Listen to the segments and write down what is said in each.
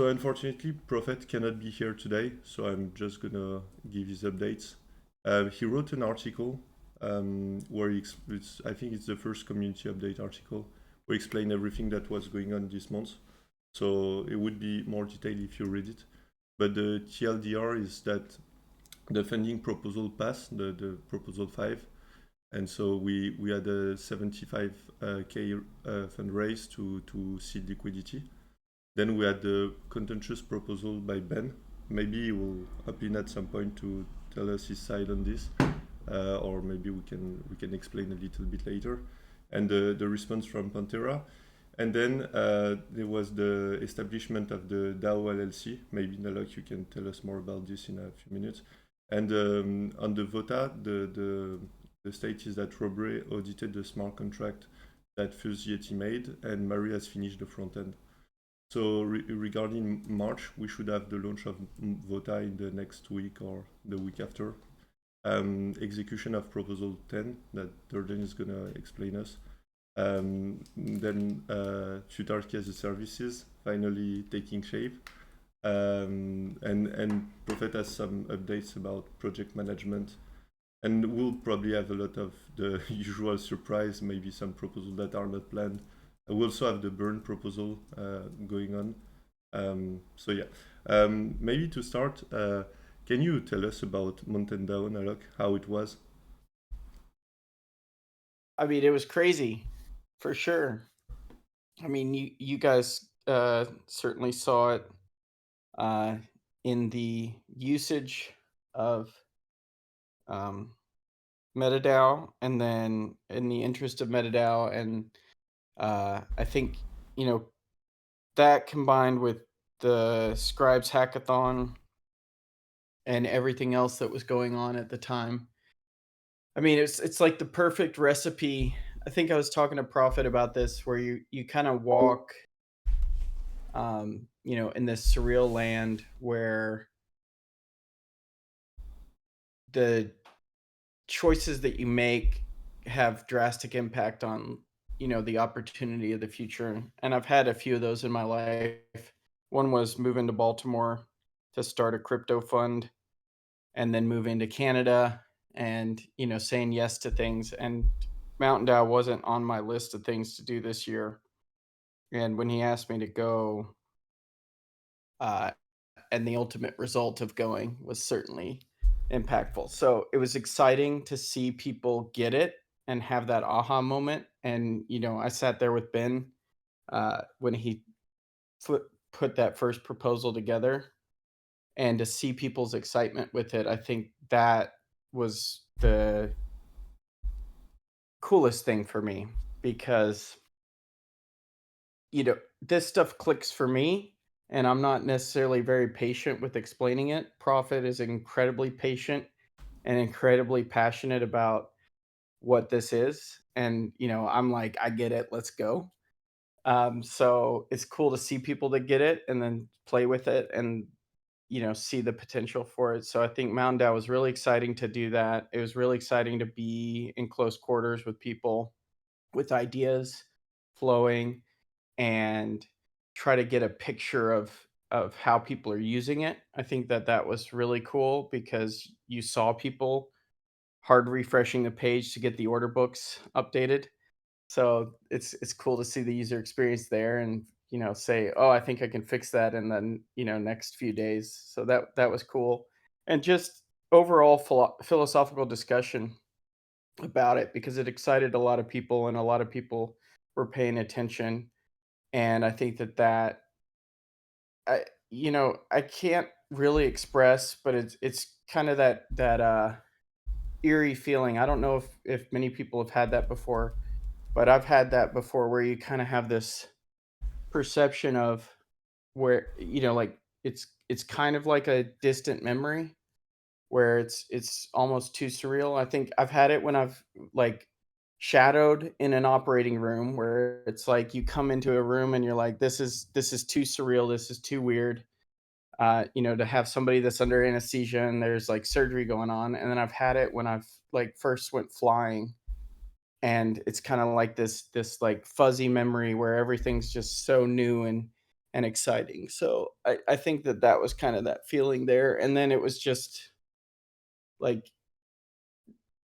So unfortunately, Prophet cannot be here today, so I'm just gonna give his updates. He wrote an article where I think it's the first community update article, where he explained everything that was going on this month. So it would be more detailed if you read it. But the TLDR is that the funding proposal passed, the proposal 5, and so we had a 75K fundraise to seed liquidity. Then we had the contentious proposal by Ben. Maybe he will hop in at some point to tell us his side on this, or maybe we can explain a little bit later. And the response from Pantera. And then there was the establishment of the DAO LLC. Maybe Nalok, you can tell us more about this in a few minutes. And on the VOTA, the state is that Robre audited the smart contract that Fuse Yeti made, and Marie has finished the front end. So regarding March, we should have the launch of VOTA in the next week or the week after. Execution of proposal 10 that Durden is going to explain us. Then futarchy as a services finally taking shape. And Prophet has some updates about project management. And we'll probably have a lot of the usual surprise, maybe some proposals that are not planned. We also have the burn proposal going on. So yeah, maybe to start, can you tell us about mtndao, Nalok, how it was? I mean, it was crazy for sure. I mean, you guys certainly saw it uh, in the usage of um, metadao, and then in the interest of metadao, and I think you know that combined with the scribes hackathon and everything else that was going on at the time. I mean, it's like the perfect recipe. I think I was talking to Prophet about this, where you kind of walk in this surreal land where the choices that you make have drastic impact on, the opportunity of the future. And I've had a few of those in my life. One was moving to Baltimore to start a crypto fund, and then moving to Canada, and, saying yes to things. And Mountain Dow wasn't on my list of things to do this year. And when he asked me to go, uh, and the ultimate result of going was certainly impactful. So it was exciting to see people get it and have that aha moment. And I sat there with Ben when he put that first proposal together, and to see people's excitement with it, I think that was the coolest thing for me, because this stuff clicks for me, and I'm not necessarily very patient with explaining it. Prophet is incredibly patient and incredibly passionate about what this is. And, I'm like, I get it, let's go. So it's cool to see people that get it and then play with it, and, see the potential for it. So I think Mountain Dow was really exciting to do that. It was really exciting to be in close quarters with people with ideas flowing, and try to get a picture of how people are using it. I think that that was really cool, because you saw people hard refreshing the page to get the order books updated. So it's cool to see the user experience there, and say, oh, I think I can fix that in the next few days. So that was cool. And just overall philosophical discussion about it, because it excited a lot of people, and a lot of people were paying attention. And I think that I can't really express, but it's kind of that eerie feeling. I don't know if many people have had that before, but I've had that before, where you kind of have this perception of where, like, it's kind of like a distant memory, where it's almost too surreal. I think I've had it when I've, like, shadowed in an operating room, where it's like you come into a room and you're like, this is too surreal, this is too weird. To have somebody that's under anesthesia and there's like surgery going on. And then I've had it when I've, like, first went flying, and it's kind of like this like fuzzy memory, where everything's just so new, and exciting. So I think that that was kind of that feeling there. And then it was just like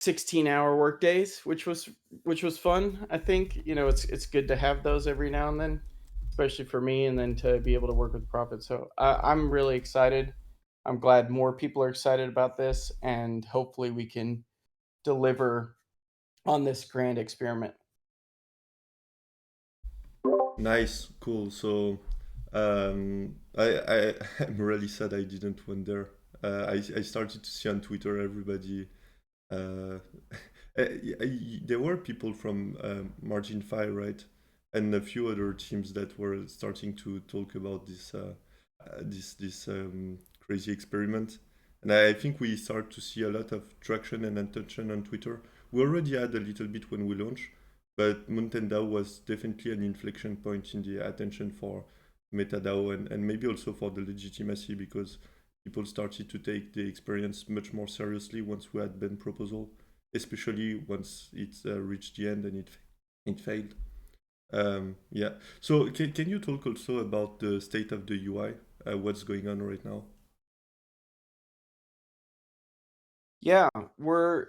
16-hour work days, which was fun. I think, it's good to have those every now and then, especially for me, and then to be able to work with profit. So I'm really excited. I'm glad more people are excited about this, and hopefully we can deliver on this grand experiment. Nice, cool. So, I I'm really sad I didn't went there. I started to see on Twitter everybody. Uh, there were people from Margin 5, right, and a few other teams that were starting to talk about this crazy experiment. And I think we start to see a lot of traction and attention on Twitter. We already had a little bit when we launched, but mtndao was definitely an inflection point in the attention for metadao and maybe also for the legitimacy because people started to take the experience much more seriously once we had been proposal, especially once it reached the end and it failed. Yeah. So can you talk also about the state of the UI? What's going on right now? Yeah, we're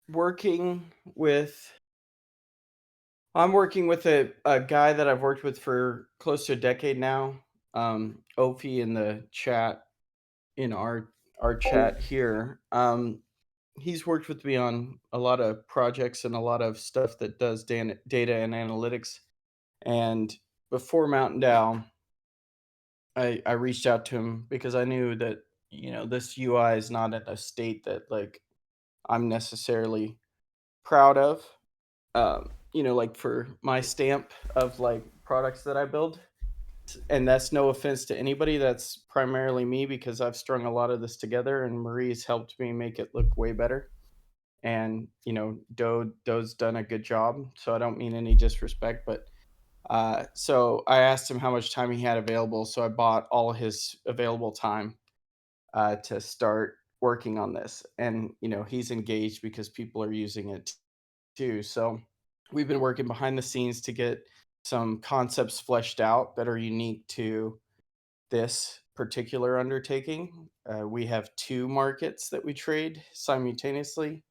working with I'm working with a guy that I've worked with for close to a decade now. Ophi in the chat, in our chat here. He's worked with me on a lot of projects and a lot of stuff that does data and analytics. And before Mountain Dow, I reached out to him because I knew that, this UI is not in a state that like I'm necessarily proud of. Like for my stamp of like products that I build. And that's no offense to anybody. That's primarily me because I've strung a lot of this together and Marie's helped me make it look way better. And, Doe's done a good job. So I don't mean any disrespect, but so I asked him how much time he had available. So I bought all his available time to start working on this. And, he's engaged because people are using it too. So we've been working behind the scenes to get some concepts fleshed out that are unique to this particular undertaking. We have two markets that we trade simultaneously.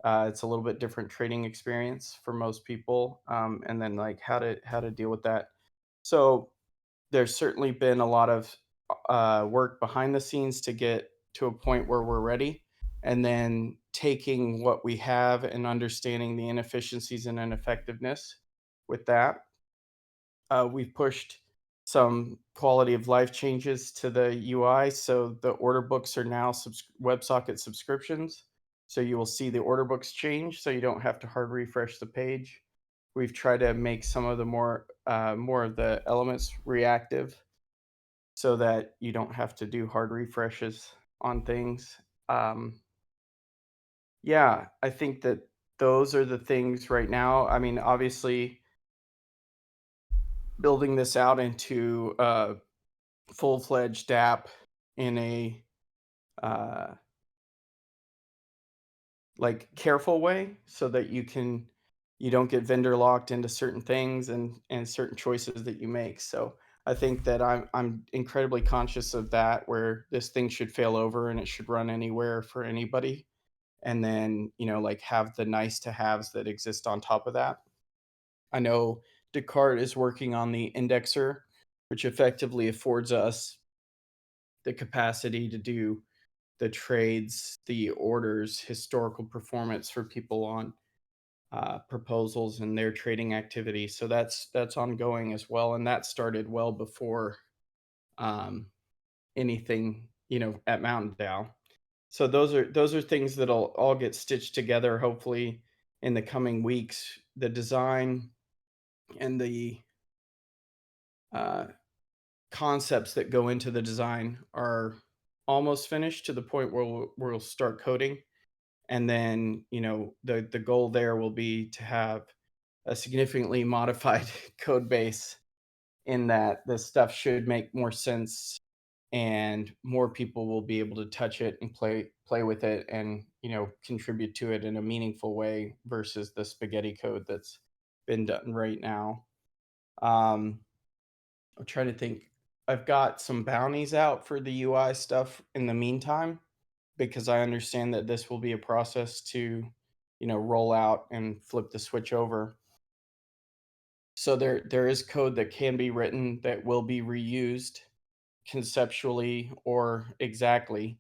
It's a little bit different trading experience for most people, and then like how to deal with that. So there's certainly been a lot of work behind the scenes to get to a point where we're ready, and then taking what we have and understanding the inefficiencies and ineffectiveness with that. We've pushed some quality of life changes to the UI. So the order books are now WebSocket subscriptions. So you will see the order books change. So you don't have to hard refresh the page. We've tried to make some of the more of the elements reactive, so that you don't have to do hard refreshes on things. Um, yeah, I think that those are the things right now. I mean, obviously, building this out into full-fledged app in a uh, like careful way so that you don't get vendor locked into certain things and certain choices that you make. So I think that I'm incredibly conscious of that, where this thing should fail over and it should run anywhere for anybody, and then like have the nice to haves that exist on top of that. I know Descartes is working on the indexer, which effectively affords us the capacity to do the trades, the orders, historical performance for people on proposals and their trading activity. So that's ongoing as well, and that started well before um, anything at Mountain Dow. So those are things that'll all get stitched together hopefully in the coming weeks. The design and the uh, concepts that go into the design are almost finished to the point where we'll start coding. And then, the goal there will be to have a significantly modified code base, in that this stuff should make more sense and more people will be able to touch it and play with it and, contribute to it in a meaningful way versus the spaghetti code that's been done right now. Um, I'm trying to think. I've got some bounties out for the UI stuff in the meantime because I understand that this will be a process to, roll out and flip the switch over. So there is code that can be written that will be reused conceptually or exactly,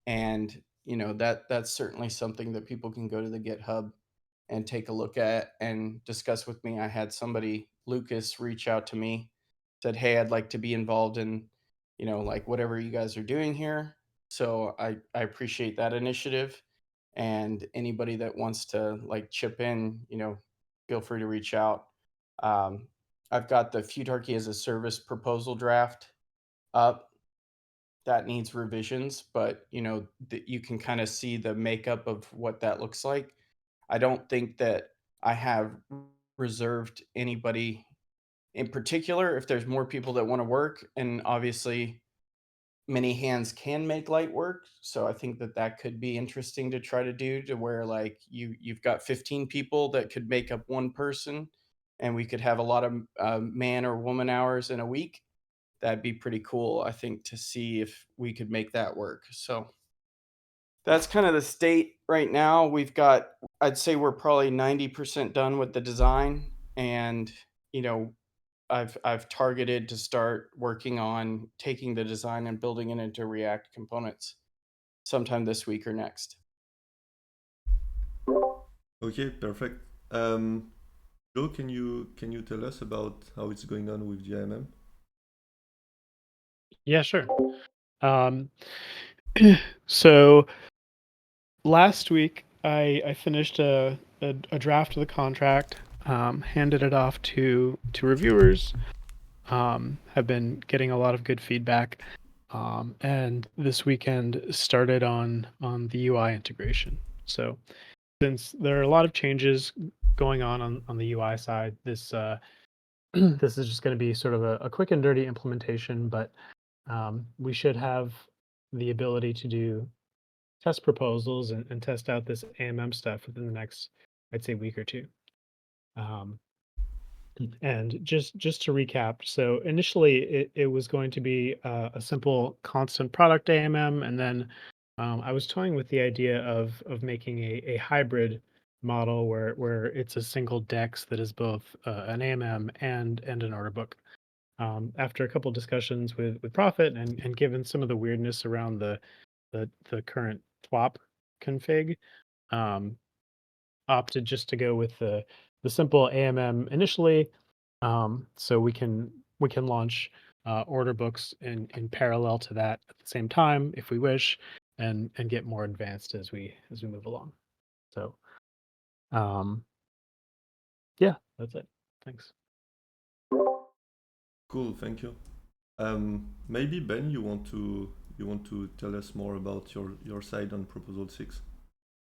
and that's certainly something that people can go to the GitHub and take a look at and discuss with me. I had somebody, Lucas, reach out to me, said, "Hey, I'd like to be involved in, like whatever you guys are doing here." So I appreciate that initiative. And anybody that wants to like chip in, feel free to reach out. Um, I've got the futarchy as a service proposal draft up that needs revisions, but that you can kind of see the makeup of what that looks like. I don't think that I have reserved anybody in particular. If there's more people that want to work, and obviously many hands can make light work, so I think that that could be interesting to try to do, to where like you've got 15 people that could make up one person, and we could have a lot of man or woman hours in a week. That'd be pretty cool, I think, to see if we could make that work. So that's kind of the state right now. I'd say we're probably 90% done with the design. And, you know, I've targeted to start working on taking the design and building it into React components sometime this week or next. Okay, perfect. Joe, can you tell us about how it's going on with GMM? Yeah, sure. Um, so last week I finished a draft of the contract, handed it off to reviewers. Have been getting a lot of good feedback, and this weekend started on the UI integration. So since there are a lot of changes going on the UI side, this this is just going to be sort of a quick and dirty implementation, but we should have the ability to do test proposals and test out this AMM stuff within the next, I'd say, week or two. Um, and just to recap, so initially it was going to be a simple constant product AMM, and then I was toying with the idea of making a hybrid model where it's a single DEX that is both an AMM and an order book. After a couple discussions with Prophet and given some of the weirdness around the current swap config, um, opted just to go with the simple AMM initially, so we can launch order books in parallel to that at the same time if we wish, and get more advanced as we move along. So um, yeah, that's it. Thanks. Cool, thank you. Maybe Ben, you want to tell us more about your side on Proposal 6?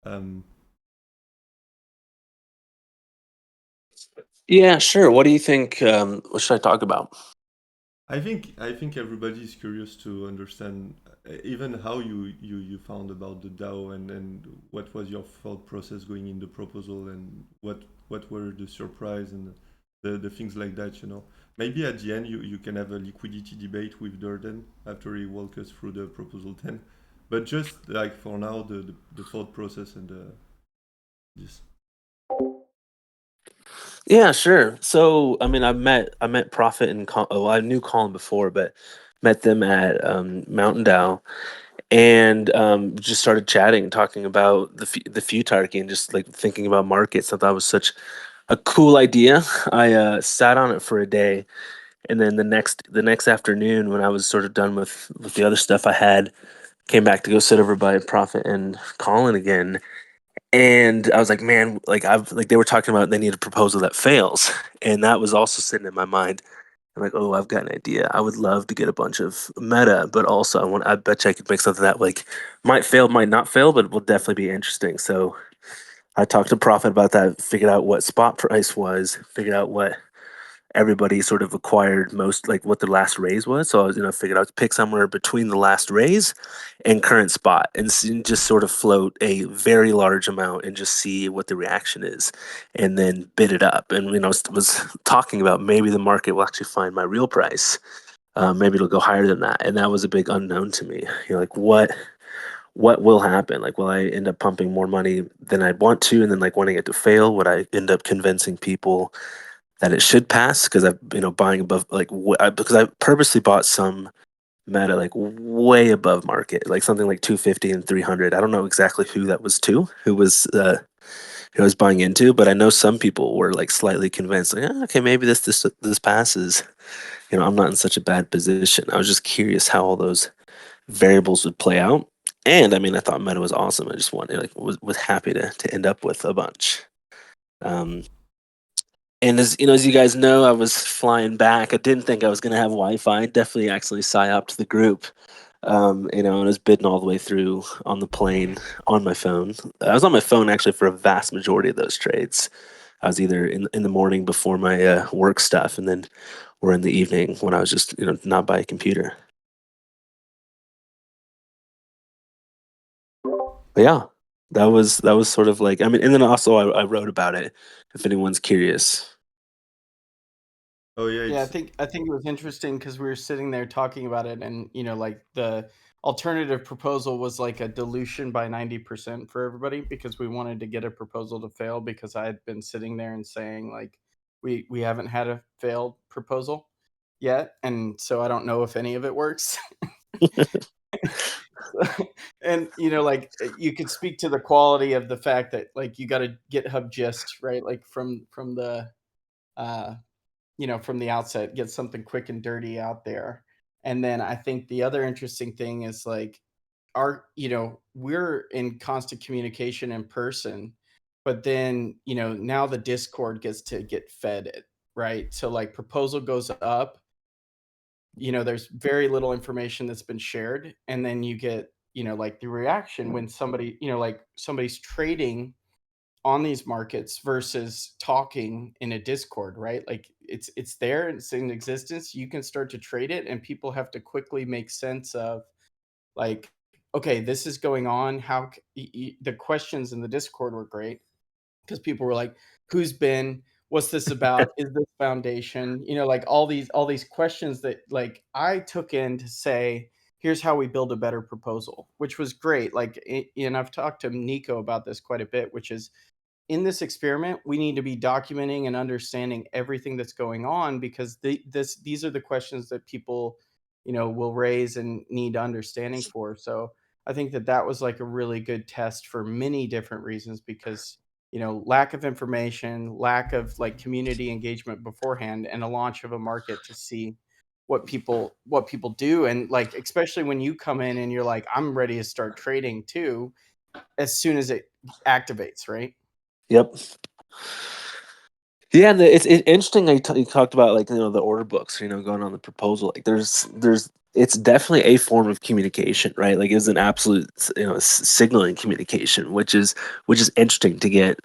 Um, Yeah, sure. What do you think? What should I talk about? I think everybody is curious to understand even how you found about the DAO, and what was your thought process going in the proposal, and what were the surprise and the things like that. Maybe at the end you can have a liquidity debate with Durden after he walks us through the proposal 10. But just like for now, the thought process and this. Yeah, sure. So, I mean, I met Prophet and well, I knew Colin before, but met them at mtndao, and just started chatting, talking about the futarchy and just like thinking about markets. I thought it was such a cool idea. I sat on it for a day, and then the next afternoon, when I was sort of done with the other stuff I had, came back to go sit over by Prophet and Colin again. And I was like, man, like I've like they were talking about they need a proposal that fails. And that was also sitting in my mind. I'm like, oh, I've got an idea. I would love to get a bunch of meta, but also I bet you I could make something that like might fail, might not fail, but will definitely be interesting. So I talked to Prophet about that, figured out what spot price was, figured out what everybody sort of acquired most like what the last raise was. So I was, figured I'd pick somewhere between the last raise and current spot and just sort of float a very large amount and just see what the reaction is and then bid it up. And, was talking about maybe the market will actually find my real price. Maybe it'll go higher than that. And that was a big unknown to me. Like what will happen? Like, will I end up pumping more money than I'd want to and then like wanting it to fail? Would I end up convincing people that it should pass because I've buying above like because I purposely bought some meta like way above market, like something like 250 and 300. I don't know exactly who that was to, who I was buying into, but I know some people were like slightly convinced, like, okay, maybe this passes. I'm not in such a bad position. I was just curious how all those variables would play out. And I mean, I thought meta was awesome. I just wanted was happy to end up with a bunch. Um, And as you guys know, I was flying back. I didn't think I was gonna have Wi-Fi. Definitely actually psyoped the group. And I was bidding all the way through on the plane on my phone. I was on my phone actually for a vast majority of those trades. I was either in the morning before my work stuff, and then or in the evening when I was just not by a computer. But yeah, that was sort of like, I mean, and then also I wrote about it if anyone's curious. Oh yeah, Yeah, I it's think I think it was interesting because we were sitting there talking about it, and like the alternative proposal was like a dilution by 90% for everybody because we wanted to get a proposal to fail because I had been sitting there and saying like we haven't had a failed proposal yet, and so I don't know if any of it works. And like you could speak to the quality of the fact that like you got a GitHub gist, right? Like from the uh from the outset, get something quick and dirty out there. And then I think the other interesting thing is like we're in constant communication in person, but then, now the Discord gets to get fed it, right? So like proposal goes up, there's very little information that's been shared. And then you get, like the reaction when somebody, like somebody's trading on these markets versus talking in a Discord, right? Like it's there, it's in existence. You can start to trade it, and people have to quickly make sense of like, okay, this is going on. The questions in the Discord were great because people were like, who's been, what's this about, is this foundation, like all these questions that like I took in to say, here's how we build a better proposal, which was great. Like and I've talked to Nico about this quite a bit, which is in this experiment, we need to be documenting and understanding everything that's going on because these are the questions that people, will raise and need understanding for. So I think that was like a really good test for many different reasons because, lack of information, lack of like community engagement beforehand, and a launch of a market to see what people do. And like, especially when you come in and you're like, I'm ready to start trading too, as soon as it activates, right? Yep. Yeah, and it's interesting that you talked about like the order books, going on the proposal. Like there's it's definitely a form of communication, right? Like it's an absolute signaling communication, which is interesting to get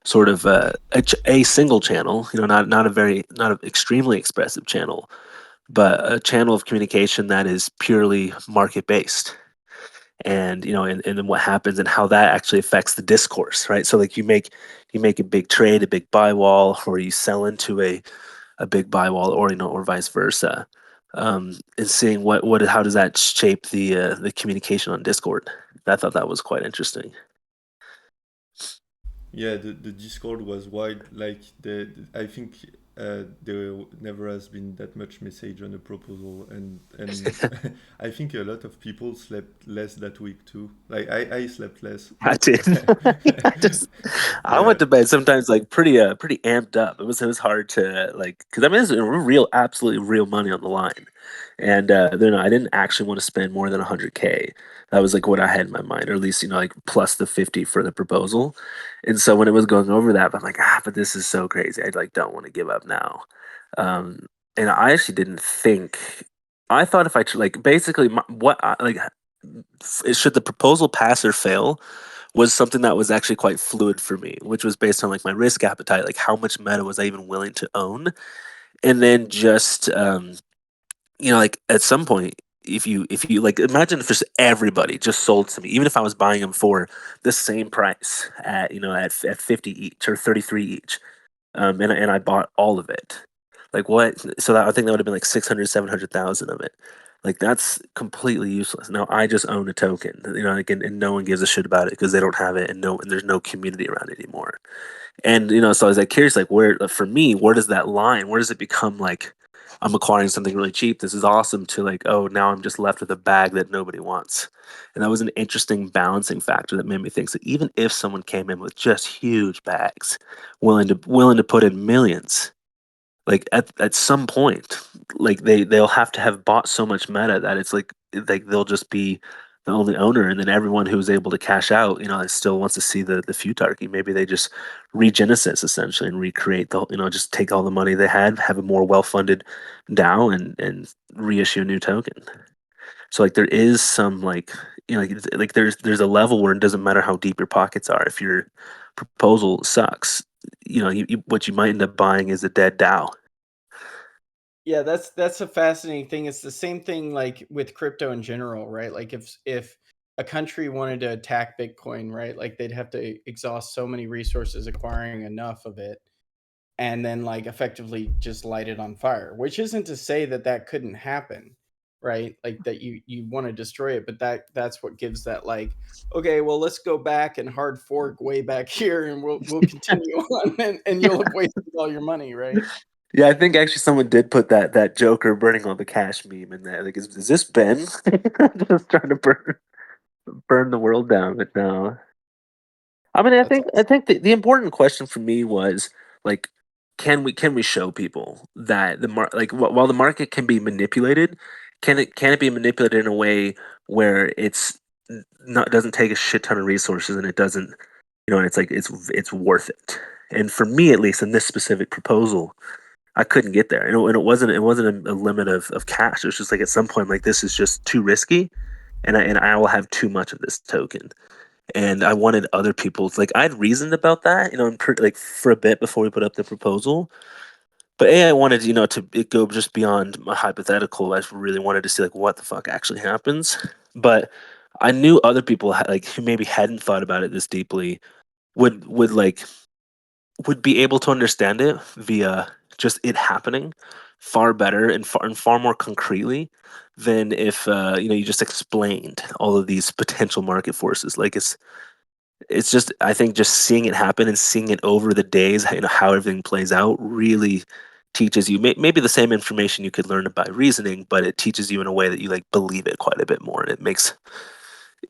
sort of a single channel, not an extremely expressive channel, but a channel of communication that is purely market based. And and then what happens and how that actually affects the discourse, right? So like you make a big trade, a big buy wall, or you sell into a big buy wall, or or vice versa, and seeing how does that shape the communication on Discord. I thought that was quite interesting. Yeah, the Discord was wide. Like I think there never has been that much message on the proposal, and I think a lot of people slept less that week too. Like I slept less. I did. I Yeah, went to bed sometimes like pretty amped up. It was hard to like because I mean it's real, absolutely real money on the line, and I didn't actually want to spend more than 100K. That was like what I had in my mind, or at least like plus the 50 for the proposal. And so when it was going over that, I'm like, but this is so crazy. I like don't want to give up now. Um, and I actually didn't think. I thought if like basically what should the proposal pass or fail was something that was actually quite fluid for me, which was based on like my risk appetite, like how much meta was I even willing to own, and then just like at some point, if you like imagine if just everybody just sold to me, even if I was buying them for the same price at at 50 each or 33 each, and I bought all of it. Like what? So that I think that would have been like 600, 700,000 of it. Like that's completely useless. Now I just own a token, like, and no one gives a shit about it because they don't have it, and there's no community around it anymore. And so I was like curious, like where for me, where does that line? Where does it become like I'm acquiring something really cheap? This is awesome. To like, oh, now I'm just left with a bag that nobody wants. And that was an interesting balancing factor that made me think that even if someone came in with just huge bags, willing to put in millions, like at some point, like they'll have to have bought so much meta that it's like they'll just be the only owner, and then everyone who's able to cash out, still wants to see the futarchy. Maybe they just regenesis essentially and recreate just take all the money they had, have a more well funded DAO, and reissue a new token. So like there is some like like there's a level where it doesn't matter how deep your pockets are. If your proposal sucks, what you might end up buying is a dead DAO. Yeah, that's a fascinating thing. It's the same thing like with crypto in general, right? Like if a country wanted to attack Bitcoin, right? Like they'd have to exhaust so many resources acquiring enough of it and then like effectively just light it on fire, which isn't to say that that couldn't happen, right? Like that you want to destroy it, but that's what gives that like, okay, well let's go back and hard fork way back here and we'll continue on and you'll have wasted all your money, right? Yeah, I think actually someone did put that Joker burning all the cash meme in there. Like, is this Ben just trying to burn the world down? But no, I mean, That's I think the important question for me was like, can we show people that while the market can be manipulated, can it be manipulated in a way where it's not doesn't take a shit ton of resources, and it doesn't, and it's like it's worth it. And for me, at least in this specific proposal, I couldn't get there, and it wasn't a limit of cash. It was just like at some point, like this is just too risky, and I will have too much of this token. And I wanted other people's like I'd reasoned about that, like for a bit before we put up the proposal. But I wanted to it go just beyond my hypothetical. I just really wanted to see like what the fuck actually happens. But I knew other people like who maybe hadn't thought about it this deeply would be able to understand it via just it happening far better and far more concretely than if you just explained all of these potential market forces. Like it's just I think just seeing it happen and seeing it over the days, how everything plays out really teaches you maybe the same information you could learn by reasoning, but it teaches you in a way that you like believe it quite a bit more, and it makes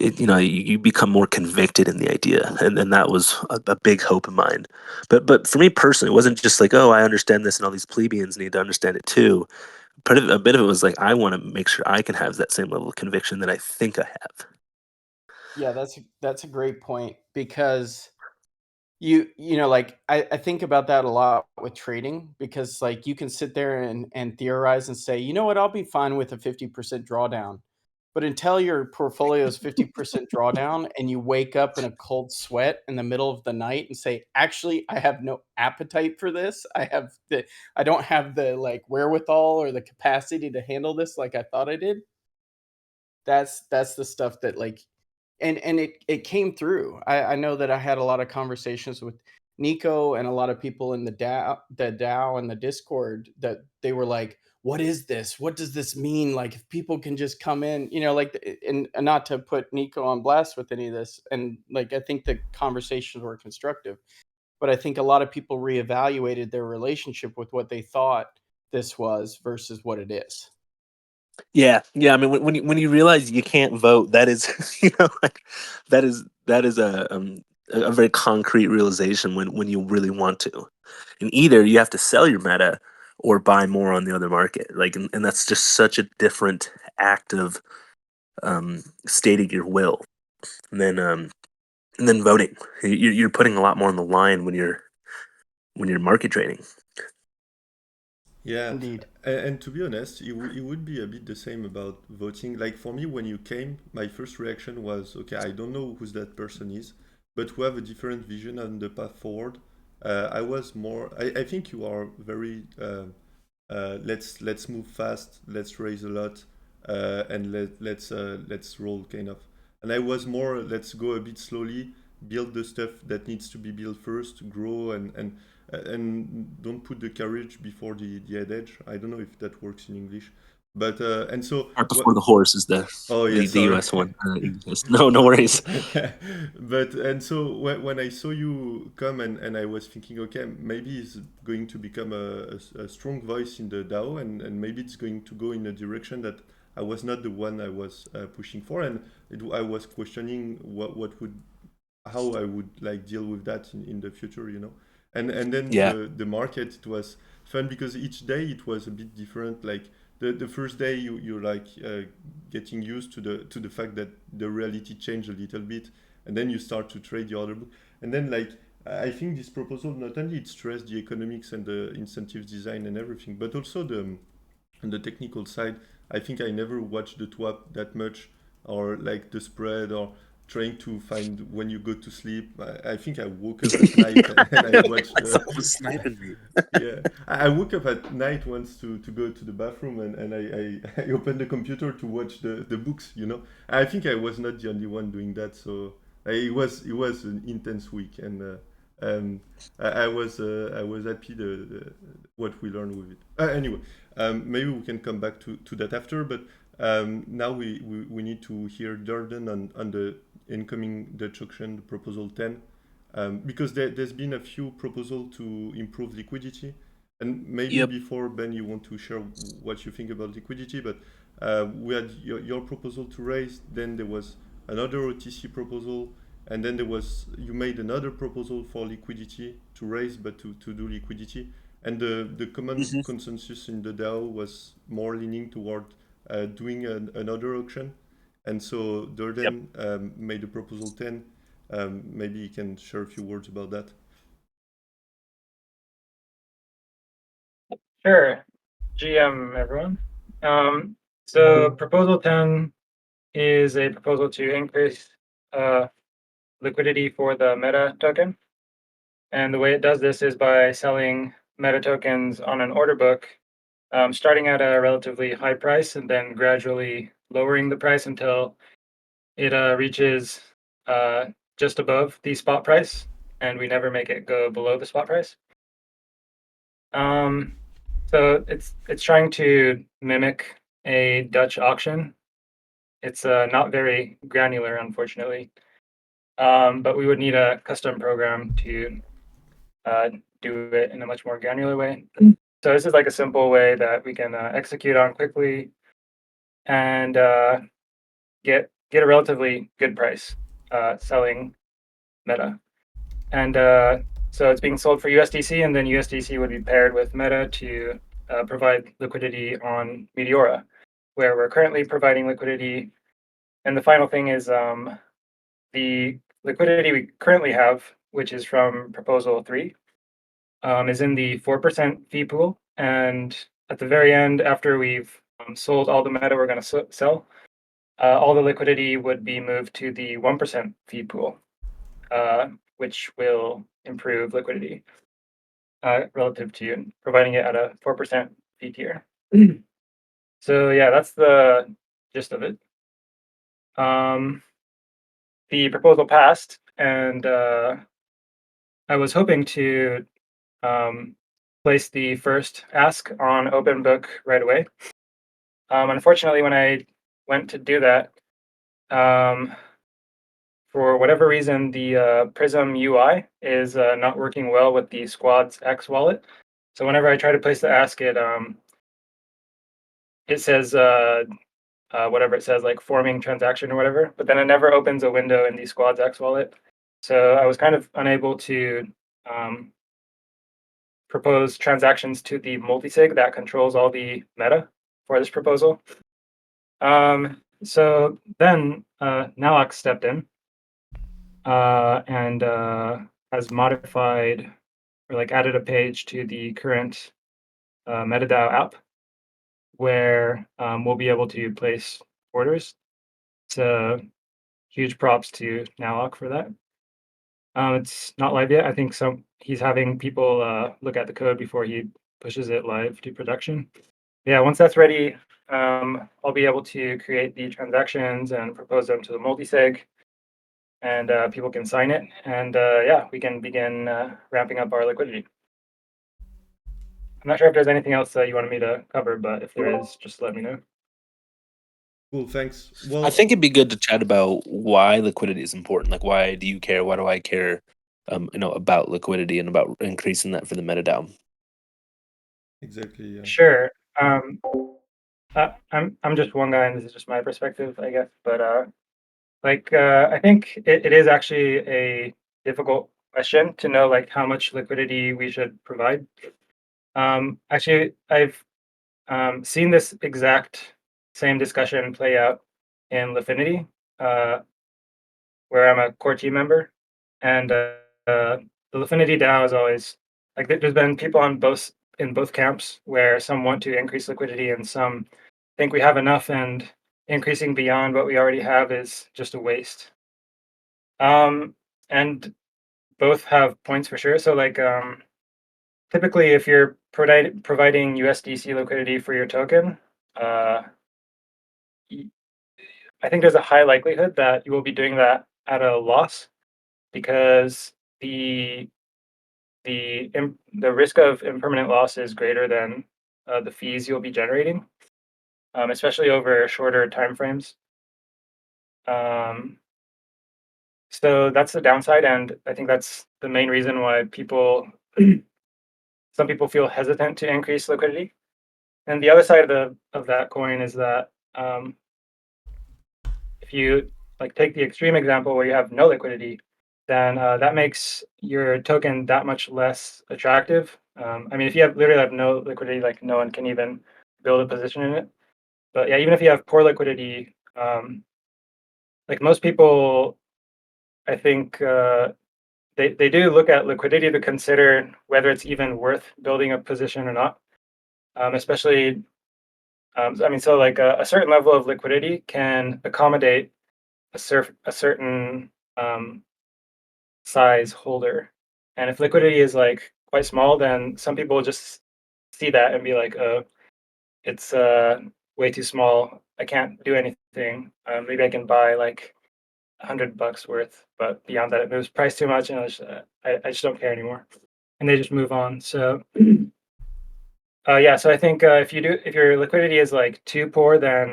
you become more convicted in the idea, and that was a big hope of mine. But for me personally, it wasn't just like, oh, I understand this and all these plebeians need to understand it too. A bit of it was like I want to make sure I can have that same level of conviction that I think I have. Yeah, that's a great point because like I think about that a lot with trading because like you can sit there and theorize and say, you know what, I'll be fine with a 50% drawdown. But until your portfolio is 50% drawdown and you wake up in a cold sweat in the middle of the night and say, actually, I have no appetite for this. I don't have the like wherewithal or the capacity to handle this like I thought I did. That's the stuff that like and it came through. I know that I had a lot of conversations with Nico and a lot of people in the DAO and the Discord that they were like, "What is this? What does this mean? Like, if people can just come in, like, and not to put Nico on blast with any of this, and like, I think the conversations were constructive, but I think a lot of people reevaluated their relationship with what they thought this was versus what it is. Yeah, yeah. I mean, when you realize you can't vote, that is, like that is a very concrete realization when you really want to, and either you have to sell your meta or buy more on the other market. Like, and that's just such a different act of stating your will than than voting. You're putting a lot more on the line when you're market trading. Yeah, Indeed. and to be honest, it would be a bit the same about voting. Like for me, when you came, my first reaction was, okay, I don't know who that person is. but we have a different vision on the path forward. I was more. I think you are very. Let's move fast. Let's raise a lot, and let's roll kind of. And I was more. Let's go a bit slowly. Build the stuff that needs to be built first. Grow and don't put the carriage before the head edge. I don't know if that works in English, but and so Right before the horse is oh yeah, the sorry. US one. No, no worries. But and so when I saw you come and I was thinking, okay, maybe it's going to become a strong voice in the DAO, and maybe it's going to go in a direction that I was not the one I was pushing for, and I was questioning what would how I would like deal with that in the future, you know. And then Yeah. the market, it was fun because each day it was a bit different. Like the first day you're like getting used to the fact that the reality changed a little bit, and then you start to trade the order book, and then like I think this proposal not only it stressed the economics and the incentives design and everything, but also the on the technical side. I think I never watched the TWAP that much, or like the spread, or trying to find when you go to sleep. I think I woke up at night and I watched the. Myself was sniping me. Yeah, I woke up at night once to go to the bathroom, and I opened the computer to watch the books. You know, I think I was not the only one doing that. So it was an intense week, and I was happy the what we learned with it. Anyway, maybe we can come back to that after, but now we need to hear Durden on the incoming Dutch auction, the proposal 10, because there's been a few proposals to improve liquidity. And maybe Yep. before, Ben, you want to share what you think about liquidity, but we had your proposal to raise, then there was another OTC proposal, and then you made another proposal for liquidity to raise, but to do liquidity. And the common Mhm. consensus in the DAO was more leaning toward doing another auction. And so Yep. Durden made a proposal 10. Maybe you can share a few words about that. Sure. GM, everyone. So proposal 10 is a proposal to increase liquidity for the meta token. And the way it does this is by selling meta tokens on an order book, starting at a relatively high price and then gradually lowering the price until it reaches just above the spot price, and we never make it go below the spot price. So it's trying to mimic a Dutch auction. It's not very granular, unfortunately, but we would need a custom program to do it in a much more granular way. So this is like a simple way that we can execute on quickly and get a relatively good price selling meta. And so it's being sold for USDC, and then USDC would be paired with meta to provide liquidity on Meteora, where we're currently providing liquidity. And the final thing is the liquidity we currently have, which is from proposal 3, is in the 4% fee pool. And at the very end, after we've sold all the meta we're going to sell, all the liquidity would be moved to the 1% fee pool, which will improve liquidity relative to providing it at a 4% fee tier. So yeah, that's the gist of it. The proposal passed, and I was hoping to place the first ask on open book right away. Unfortunately, when I went to do that, for whatever reason, the Prism UI is not working well with the Squad's X wallet. So whenever I try to place the ask, it says whatever it says, like forming transaction or whatever, but then it never opens a window in the Squad's X wallet. So I was kind of unable to propose transactions to the multisig that controls all the meta for this proposal. So then Nalak stepped in and has modified or like added a page to the current MetaDAO app where we'll be able to place orders. So huge props to Nalak for that. It's not live yet. I think he's having people look at the code before he pushes it live to production. Yeah, once that's ready, I'll be able to create the transactions and propose them to the multisig, and people can sign it. And yeah, we can begin ramping up our liquidity. I'm not sure if there's anything else you wanted me to cover, but if there is, just let me know. Cool, thanks. I Well, think it'd be good to chat about why liquidity is important. Like, why do you care? Why do I care? About liquidity and about increasing that for the metadao. exactly, yeah. Sure. I'm just one guy, and this is just my perspective, I guess. But I think it is actually a difficult question to know like how much liquidity we should provide. Actually, I've seen this exact same discussion play out in Lifinity, where I'm a core team member, and the Lifinity DAO is always like there's been people on both camps where some want to increase liquidity and some think we have enough and increasing beyond what we already have is just a waste. And both have points for sure. So typically if you're providing USDC liquidity for your token, uh, I think there's a high likelihood that you will be doing that at a loss because the the risk of impermanent loss is greater than the fees you'll be generating, especially over shorter timeframes. So that's the downside, and I think that's the main reason why some people feel hesitant to increase liquidity. And the other side of that coin is that if you take the extreme example where you have no liquidity, then that makes your token that much less attractive. I mean, if you literally have no liquidity, like no one can even build a position in it. But yeah, even if you have poor liquidity, like most people, I think they do look at liquidity to consider whether it's even worth building a position or not. Especially, I mean, so like a certain level of liquidity can accommodate a certain size holder. And if liquidity is like quite small, then some people just see that and be like, "Oh, it's way too small. I can't do anything. Maybe I can buy like $100 worth, but beyond that, it moves price too much, and I just don't care anymore." And they just move on. So yeah, so I think if your liquidity is like too poor, then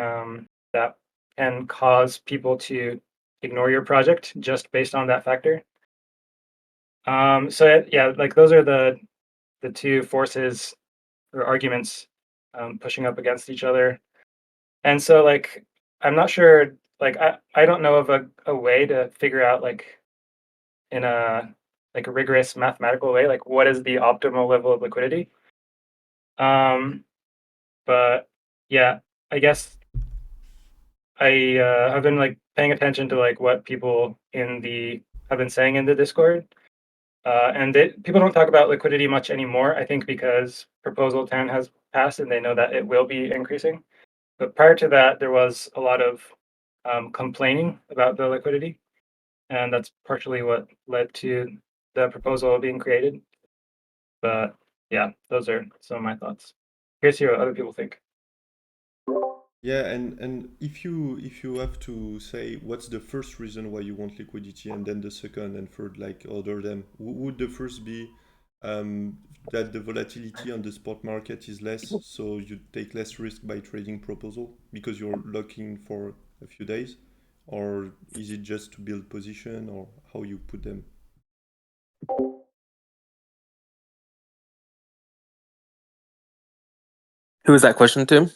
that can cause people to ignore your project just based on that factor. So yeah, like those are the two forces or arguments pushing up against each other. And so I'm not sure, I don't know of a way to figure out in a rigorous mathematical way, like what is the optimal level of liquidity. Um, but yeah, I guess I have been paying attention to what people have been saying in the Discord. And people don't talk about liquidity much anymore, I think because Proposal 10 has passed and they know that it will be increasing. But prior to that, there was a lot of complaining about the liquidity. And that's partially what led to the proposal being created. But yeah, those are some of my thoughts. Here's what other people think. Yeah, and if you have to say what's the first reason why you want liquidity, and then the second and third, like order them, would the first be that the volatility on the spot market is less, so you take less risk by trading proposal because you're locking for a few days, or is it just to build position, or how you put them? Who is that question to?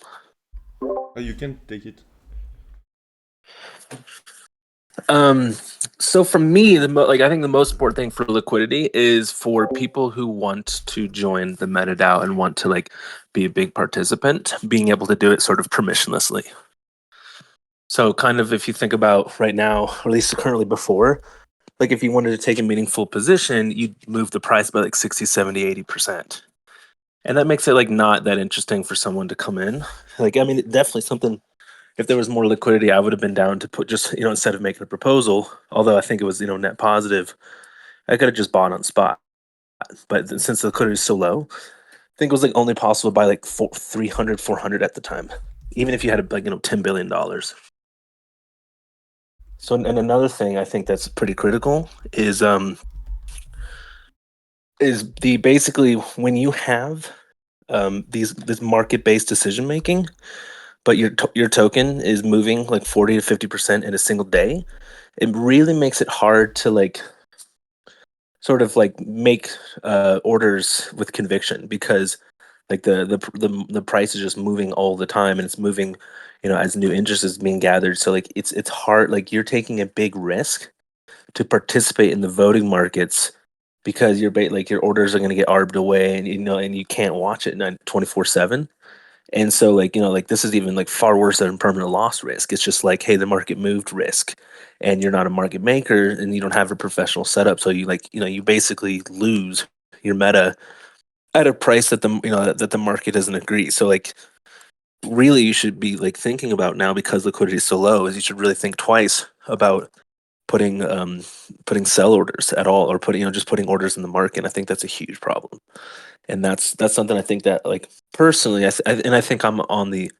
You can take it. So for me, I think the most important thing for liquidity is for people who want to join the MetaDAO and want to be a big participant, being able to do it sort of permissionlessly. So kind of if you think about right now, or at least currently before, if you wanted to take a meaningful position, you'd move the price by 60, 70, 80%. And that makes it not that interesting for someone to come in. I mean, definitely something. If there was more liquidity, I would have been down to put just, instead of making a proposal, although I think it was, net positive, I could have just bought on spot. But since the liquidity is so low, I think it was like only possible by like 300, 400 at the time, even if you had like $10 billion. So, and another thing I think that's pretty critical is the basically when you have this market-based decision making, but your token is moving like 40 to 50% in a single day, it really makes it hard to like sort of like make orders with conviction, because like the price is just moving all the time, and it's moving as new interest is being gathered. So like it's hard, like you're taking a big risk to participate in the voting markets, because like your orders are going to get arbed away, and and you can't watch it 24/7. And so like this is even like far worse than permanent loss risk. It's just like, hey, the market moved risk, and you're not a market maker and you don't have a professional setup, so you basically lose your meta at a price that the market doesn't agree. So like really you should be like thinking about now, because liquidity is so low, is you should really think twice about putting sell orders at all, or just putting orders in the market. I think that's a huge problem, and that's something I think that like personally I think I'm on the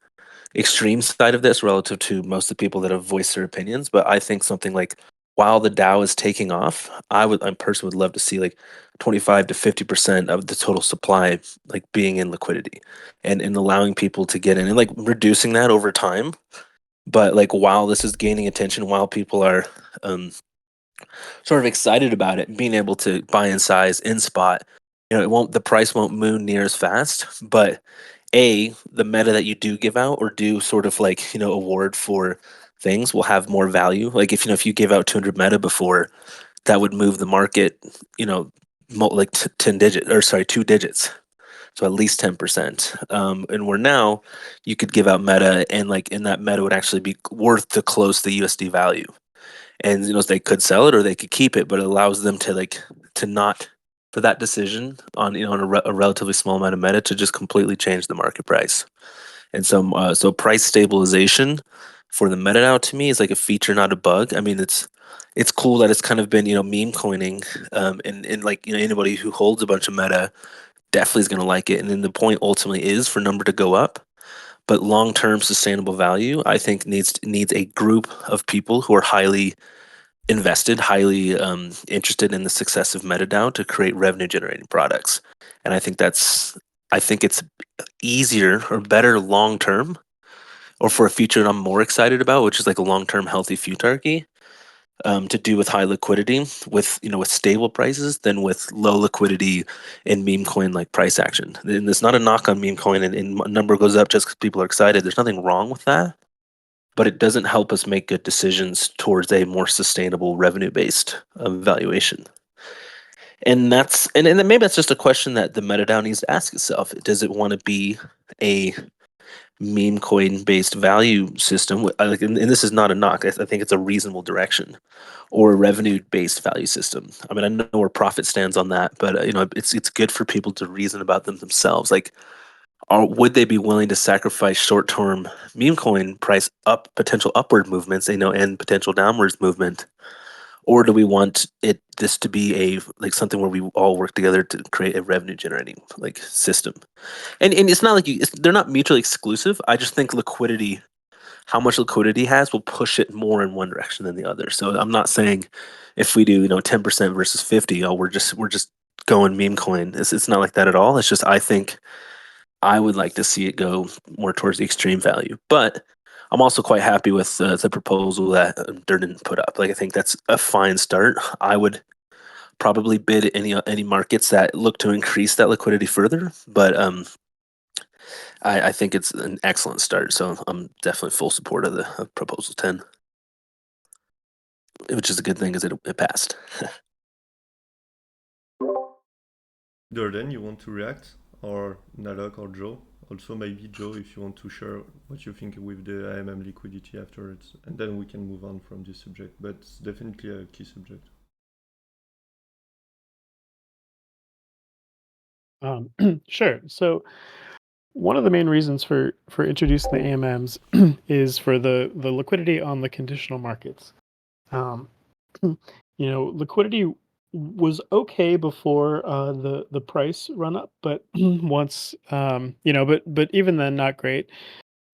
extreme side of this relative to most of the people that have voiced their opinions. But I think something like, while the DAO is taking off, I personally would love to see like 25 to 50% of the total supply like being in liquidity, and allowing people to get in, and like reducing that over time. But like while this is gaining attention, while people are sort of excited about it, being able to buy in size in spot, the price won't move near as fast. But the meta that you do give out or do sort of like award for things will have more value. Like if you gave out 200 meta before, that would move the market, like 10 digit, or sorry, 2 digits, so at least 10%. And where now you could give out meta, and like in that meta would actually be worth to close the USD value. And they could sell it or they could keep it, but it allows them to not, for that decision on on a relatively small amount of meta, to just completely change the market price. And so price stabilization for the MetaDAO to me is like a feature, not a bug. I mean, it's cool that it's kind of been meme coining, and like anybody who holds a bunch of meta definitely is going to like it. And then the point ultimately is for number to go up. But long-term sustainable value, I think, needs a group of people who are highly invested, highly interested in the success of MetaDAO to create revenue-generating products. And I think it's easier or better long-term, or for a future that I'm more excited about, which is like a long-term healthy futarchy, to do with high liquidity, with stable prices, than with low liquidity and meme coin like price action. And it's not a knock on meme coin, and number goes up just because people are excited. There's nothing wrong with that, but it doesn't help us make good decisions towards a more sustainable revenue-based valuation. And then maybe that's just a question that the MetaDAO needs to ask itself. Does it want to be a meme coin based value system? And this is not a knock. I think it's a reasonable direction, or a revenue based value system. I mean, I know where profit stands on that, but it's good for people to reason about them themselves. Like, would they be willing to sacrifice short term meme coin price potential upward movements, and potential downwards movement? Or do we want this to be something where we all work together to create a revenue generating like system? And it's not like they're not mutually exclusive. I just think how much liquidity has will push it more in one direction than the other. So I'm not saying if we do 10% versus 50, we're just going meme coin. It's not like that at all. It's just, I think I would like to see it go more towards the extreme value. But I'm also quite happy with the proposal that Durden put up. Like, I think that's a fine start. I would probably bid any markets that look to increase that liquidity further, but I think it's an excellent start. So I'm definitely full support of Proposal 10, which is a good thing because it passed. Durden, you want to react? Or Nalok or Joe? Also, maybe Joe, if you want to share what you think with the AMM liquidity afterwards, and then we can move on from this subject. But it's definitely a key subject. Sure. So one of the main reasons for introducing the AMMs is for the liquidity on the conditional markets. Liquidity was okay before the price run up, but once but even then not great.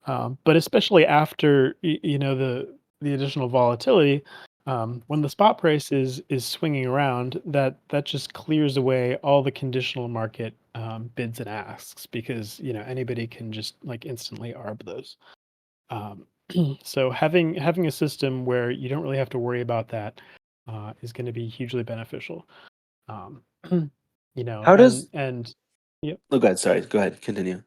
But especially after the additional volatility, when the spot price is swinging around, that just clears away all the conditional market bids and asks, because anybody can just like instantly arb those. Um, so having a system where you don't really have to worry about that is going to be hugely beneficial. Um, How does? and yep. Oh, God, sorry. Go ahead. Continue.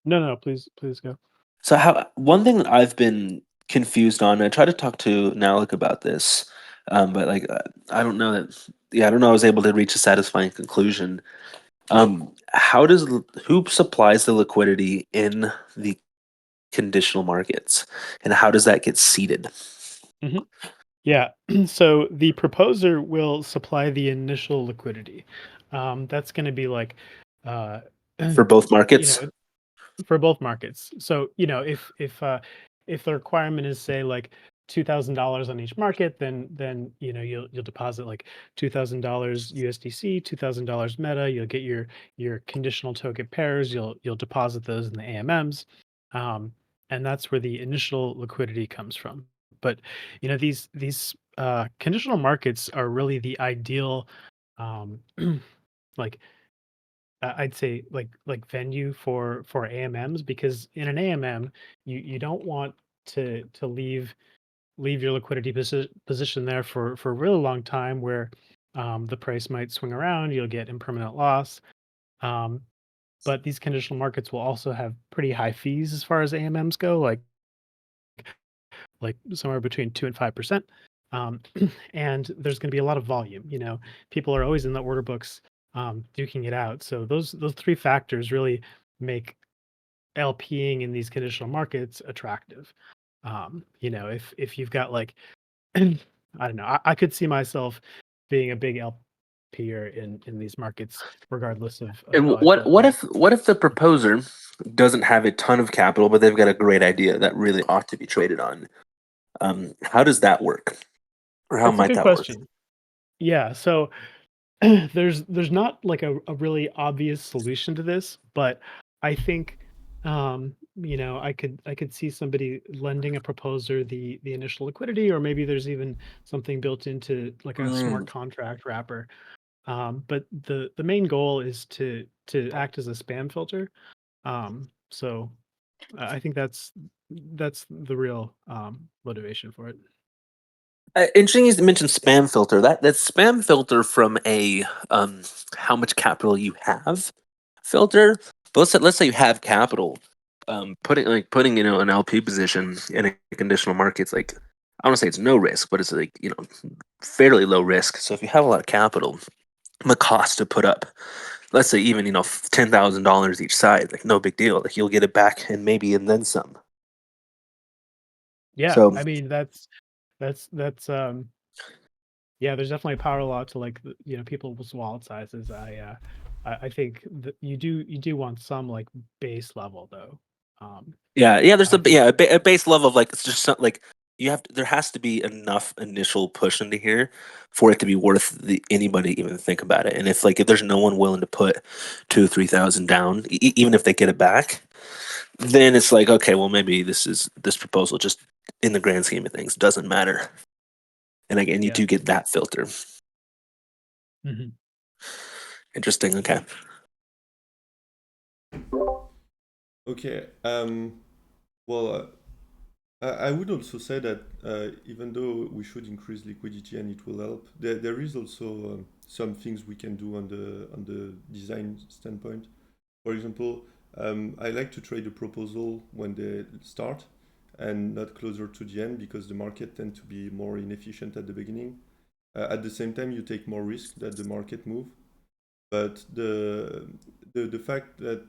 No, please go. So how one thing that I've been confused on, I tried to talk to Nalik about this, but like I don't know that. Yeah, I don't know. I was able to reach a satisfying conclusion. How does who supplies the liquidity in the conditional markets, and how does that get seeded Mhm. Yeah. So the proposer will supply the initial liquidity. That's going to be like, uh, for both you markets? know, for both markets. So if the requirement is, say, like $2,000 on each market, then you'll deposit like $2,000 USDC, $2,000 Meta. You'll get your conditional token pairs. You'll deposit those in the AMMs, um, and that's where the initial liquidity comes from. But these conditional markets are really the ideal, um, like I'd say like venue for AMMs, because in an AMM you don't want to leave your liquidity position there for a really long time, where the price might swing around. You'll get impermanent loss. Um, but these conditional markets will also have pretty high fees as far as AMMs go, like somewhere between 2 and 5%. Um, and there's going to be a lot of volume. People are always in the order books, duking it out. So those three factors really make LPing in these conditional markets attractive. If you've got like, I don't know, I could see myself being a big LPer in these markets, regardless of And how I feel about. what if the proposer doesn't have a ton of capital, but they've got a great idea that really ought to be traded on? How does that work, or how It's a might good that work? question. Yeah. So there's not like a really obvious solution to this, but I think I could see somebody lending a proposer the initial liquidity, or maybe there's even something built into like a smart Mm. contract wrapper. But the main goal is to act as a spam filter. So I think that's the real motivation for it. Interesting you mentioned spam filter. That spam filter from a how much capital you have filter. But let's say you have capital. Putting an LP position in a conditional market, it's like, I don't want to say it's no risk, but it's like fairly low risk. So if you have a lot of capital, the cost to put up, let's say even $10,000 each side, like no big deal. Like you'll get it back and maybe and then some. Yeah, So I mean that's yeah, there's definitely a power law to like people's wallet sizes. I think that you do want some like base level though. yeah, there's I think a base level of like, it's just like there has to be enough initial push into here for it to be worth anybody even think about it. And if there's no one willing to put 2,000 3,000 down, even if they get it back, then it's like, okay, well maybe this proposal just in the grand scheme of things doesn't matter. And again, you yeah. do get that filter. Mhm. Interesting. Okay. Okay. Well, I would also say that even though we should increase liquidity and it will help, there is also some things we can do on the design standpoint. For example, I like to trade a proposal when they start and not closer to the end, because the market tend to be more inefficient at the beginning. At the same time, you take more risk that the market move. But the fact that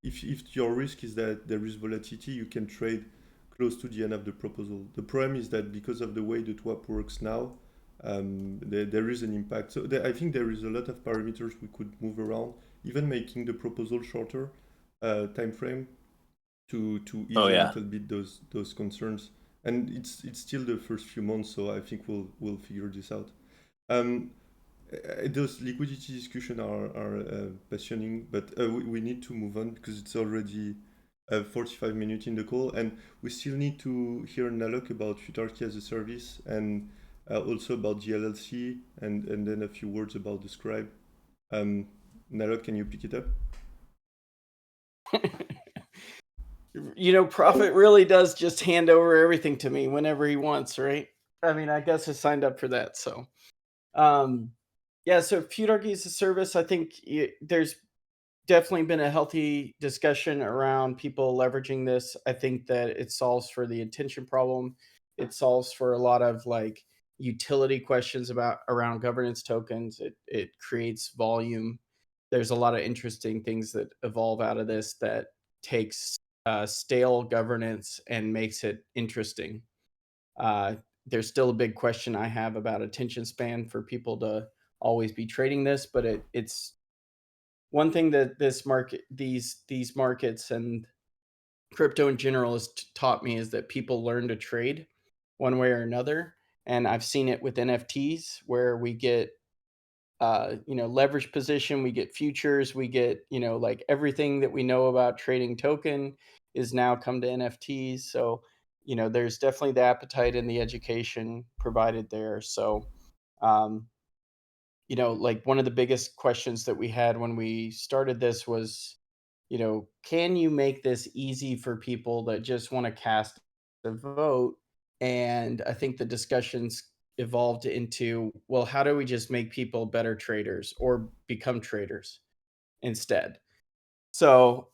if your risk is that there is volatility, you can trade close to the end of the proposal. The problem is that because of the way the TWAP works now, there is an impact. So I think there is a lot of parameters we could move around, even making the proposal shorter time frame to Oh ease a yeah. little bit those concerns. And it's still the first few months, so I think we'll figure this out. Those liquidity discussions are passioning, but we need to move on because it's already 45 minutes in the call, and we still need to hear Nalok about futarchy as a service, and also about the LLC, and then a few words about the scribe. Nalok, can you pick it up? Prophet really does just hand over everything to me whenever he wants, right? I mean, I guess I signed up for that. So, yeah, so futarchy as a service, I think there's definitely been a healthy discussion around people leveraging this. I think that it solves for the intention problem. It solves for a lot of like utility questions around governance tokens. It creates volume. There's a lot of interesting things that evolve out of this that takes stale governance and makes it interesting. There's still a big question I have about attention span for people to always be trading this, but it's one thing that this market, these markets and crypto in general has taught me is that people learn to trade one way or another. And I've seen it with NFTs where we get leverage position, we get futures, we get, like everything that we know about trading token is now come to NFTs. So, there's definitely the appetite and the education provided there. So, um, like one of the biggest questions that we had when we started this was, can you make this easy for people that just want to cast a vote? And I think the discussions evolved into, well, how do we just make people better traders or become traders instead? So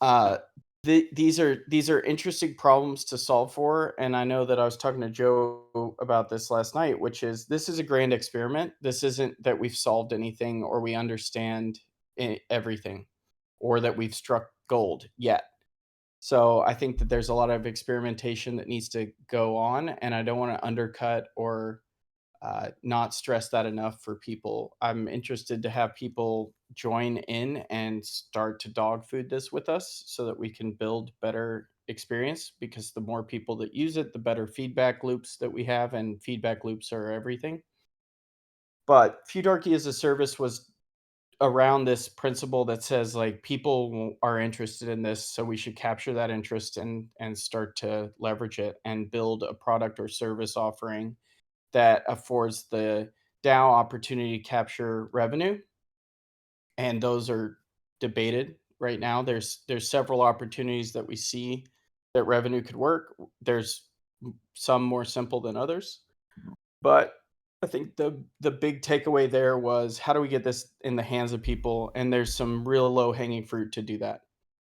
these are interesting problems to solve for, and I know that I was talking to Joe about this last night, which is this is a grand experiment. This isn't that we've solved anything or we understand everything or that we've struck gold yet. So I think that there's a lot of experimentation that needs to go on, and I don't want to undercut or not stress that enough for people. I'm interested to have people join in and start to dog food this with us so that we can build better experience, because the more people that use it, the better feedback loops that we have, and feedback loops are everything. But futarchy as a service was around this principle that says like people are interested in this, so we should capture that interest and start to leverage it and build a product or service offering that affords the DAO opportunity to capture revenue, and those are debated right now. There's several opportunities that we see that revenue could work. There's some more simple than others, but I think the big takeaway there was, how do we get this in the hands of people? And there's some real low hanging fruit to do that.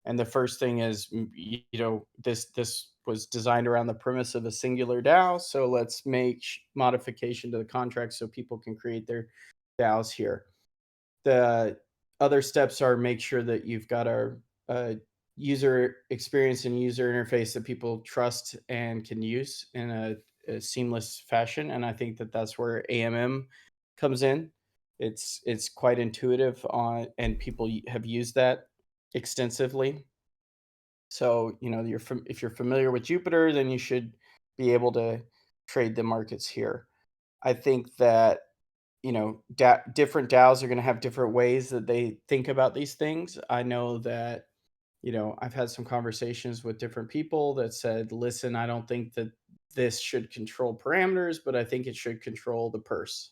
And the first thing is, this was designed around the premise of a singular DAO. So let's make modification to the contract so people can create their DAOs here. The other steps are make sure that you've got a user experience and user interface that people trust and can use in a seamless fashion. And I think that that's where AMM comes in. It's quite intuitive and people have used that extensively. So, if you're familiar with Jupiter, then you should be able to trade the markets here. I think that, different DAOs are going to have different ways that they think about these things. I know that, I've had some conversations with different people that said, listen, I don't think that this should control parameters, but I think it should control the purse.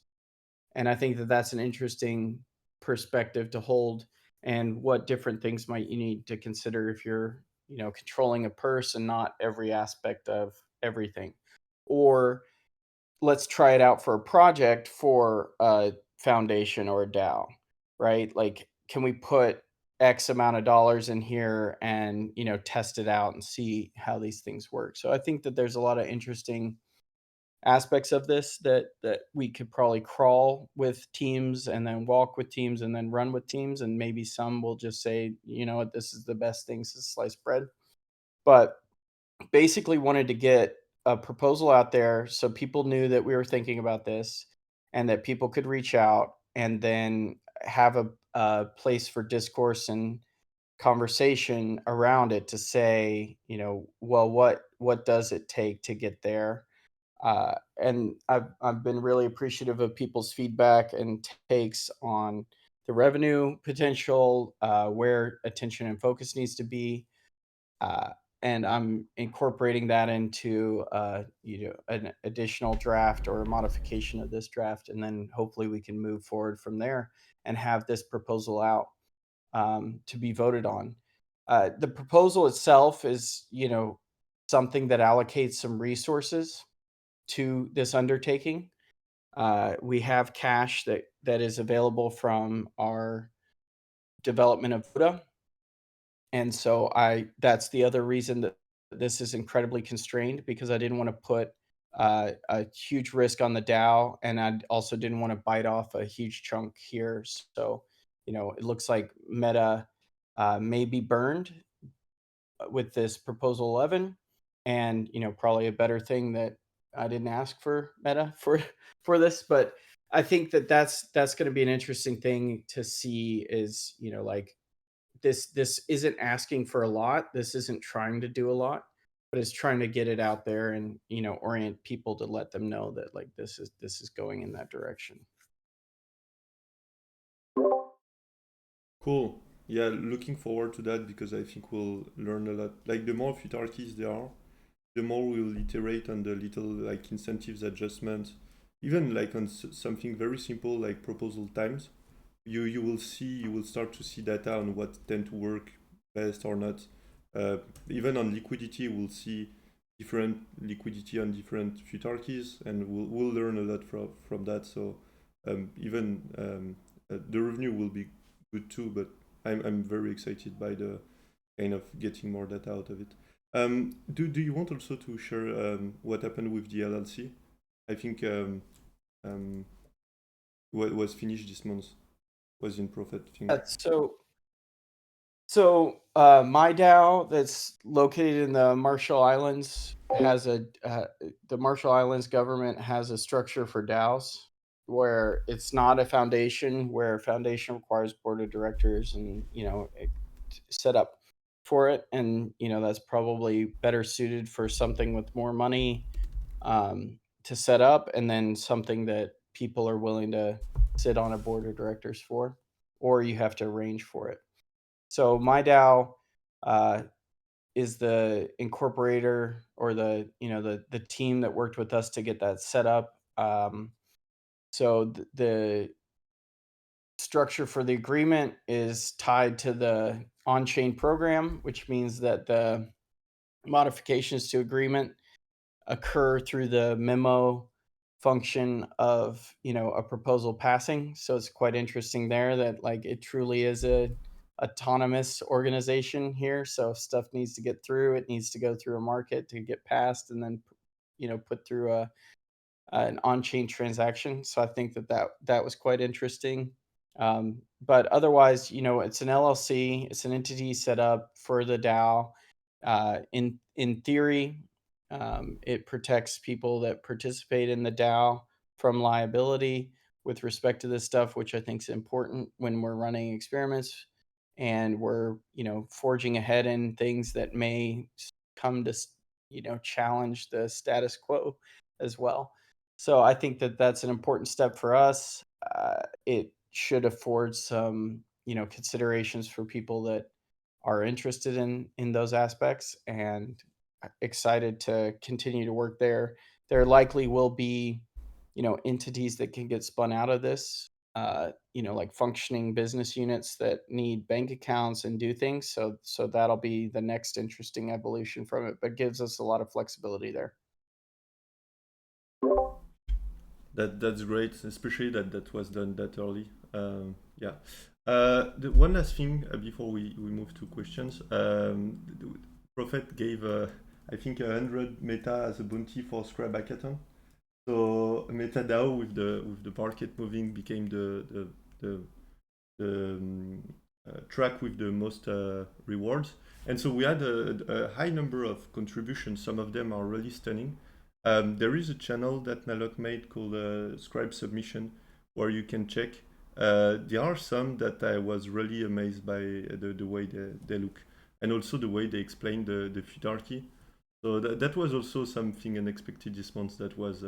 And I think that that's an interesting perspective to hold, and what different things might you need to consider if you're, controlling a purse and not every aspect of everything. Or let's try it out for a project for a foundation or a DAO, right? Like, can we put X amount of dollars in here and, test it out and see how these things work? So I think that there's a lot of interesting aspects of this that we could probably crawl with teams and then walk with teams and then run with teams, and maybe some will just say, you know what, this is the best thing since sliced bread. But basically wanted to get a proposal out there so people knew that we were thinking about this and that people could reach out, and then have a place for discourse and conversation around it to say, well, what does it take to get there? And I've been really appreciative of people's feedback and takes on the revenue potential, where attention and focus needs to be. And I'm incorporating that into an additional draft or a modification of this draft, and then hopefully we can move forward from there and have this proposal out to be voted on. The proposal itself is, something that allocates some resources to this undertaking. We have cash that is available from our development of Buddha. And so that's the other reason that this is incredibly constrained, because I didn't want to put a huge risk on the DAO, and I also didn't want to bite off a huge chunk here. So, it looks like Meta may be burned with this proposal 11, and probably a better thing that I didn't ask for Meta for this, but I think that's going to be an interesting thing to see. Is like this isn't asking for a lot. This isn't trying to do a lot, but it's trying to get it out there and orient people to let them know that like this is going in that direction. Cool. Yeah, looking forward to that because I think we'll learn a lot. Like the more futarchies there are, the more we'll iterate on the little like incentives adjustments, even like on something very simple like proposal times. You will start to see data on what tend to work best or not. Even on liquidity, we'll see different liquidity on different futarchies, and we'll learn a lot from that. So even the revenue will be good too, but I'm very excited by the kind of getting more data out of it. Do you want also to share what happened with the LLC? I think what was finished this month was in profit. I think. So my DAO that's located in the Marshall Islands has the Marshall Islands government has a structure for DAOs where it's not a foundation, where a foundation requires board of directors and set up for it, and that's probably better suited for something with more money to set up, and then something that people are willing to sit on a board of directors for, or you have to arrange for it. So my DAO is the incorporator, or the team that worked with us to get that set up. So the structure for the agreement is tied to the on-chain program, which means that the modifications to agreement occur through the memo function of a proposal passing. So it's quite interesting there that like it truly is a autonomous organization here. So if stuff needs to get through, it needs to go through a market to get passed, and then put through an on-chain transaction. So I think that was quite interesting. But otherwise, it's an LLC. It's an entity set up for the DAO. In theory, it protects people that participate in the DAO from liability with respect to this stuff, which I think is important when we're running experiments and we're forging ahead in things that may come to challenge the status quo as well. So I think that that's an important step for us. It should afford some considerations for people that are interested in those aspects, and excited to continue to work there. There likely will be entities that can get spun out of this, like functioning business units that need bank accounts and do things. So that'll be the next interesting evolution from it, but gives us a lot of flexibility there. That's great, especially that was done that early. Yeah. The one last thing before we move to questions. Prophet gave I think 100 meta as a bounty for Scribe hackathon. So mtndao with the market moving became the track with the most rewards, and so we had a high number of contributions. Some of them are really stunning. There is a channel that Nalok made called Scribe Submission, where you can check. There are some that I was really amazed by the way they look, and also the way they explain the futarchy. So that was also something unexpected this month. That was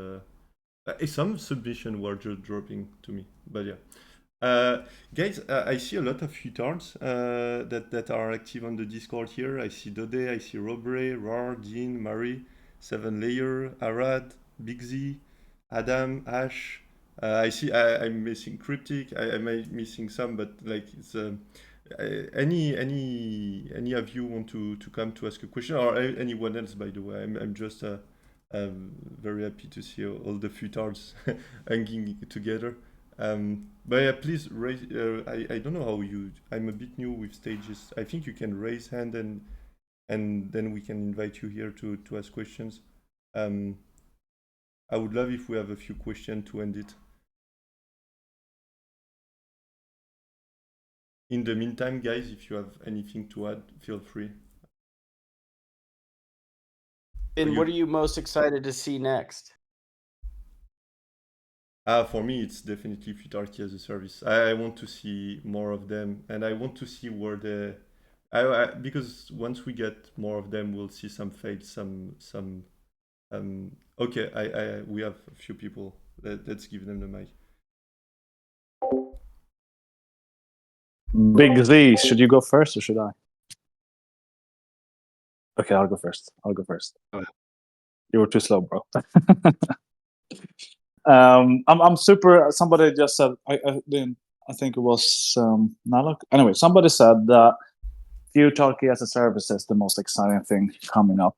some submission were just dropping to me, but yeah. Guys, I see a lot of futards that are active on the Discord here. I see Dode, I see Robre, Rar, Dean, Mari, 7layer, Arad, Big Z, Adam, Ash. I see I'm missing Cryptic. I'm missing some, but like it's any of you want to come to ask a question, or anyone else? By the way, I'm just very happy to see all the futards hanging together. But yeah, please raise. I don't know how you. I'm a bit new with stages. I think you can raise hand and then we can invite you here to ask questions. I would love if we have a few questions to end it. In the meantime, guys, if you have anything to add, feel free. And what are you most excited to see next? For me, it's definitely futarchy as a service. I want to see more of them, and I want to see where the because once we get more of them, we'll see some fails, some. Okay, we have a few people. Let's give them the mic. Big Z, should you go first or should I? Okay, I'll go first. Oh, yeah. You were too slow, bro. I'm super. Somebody just said I think it was Nalok. Anyway, somebody said that futarchy as a service is the most exciting thing coming up.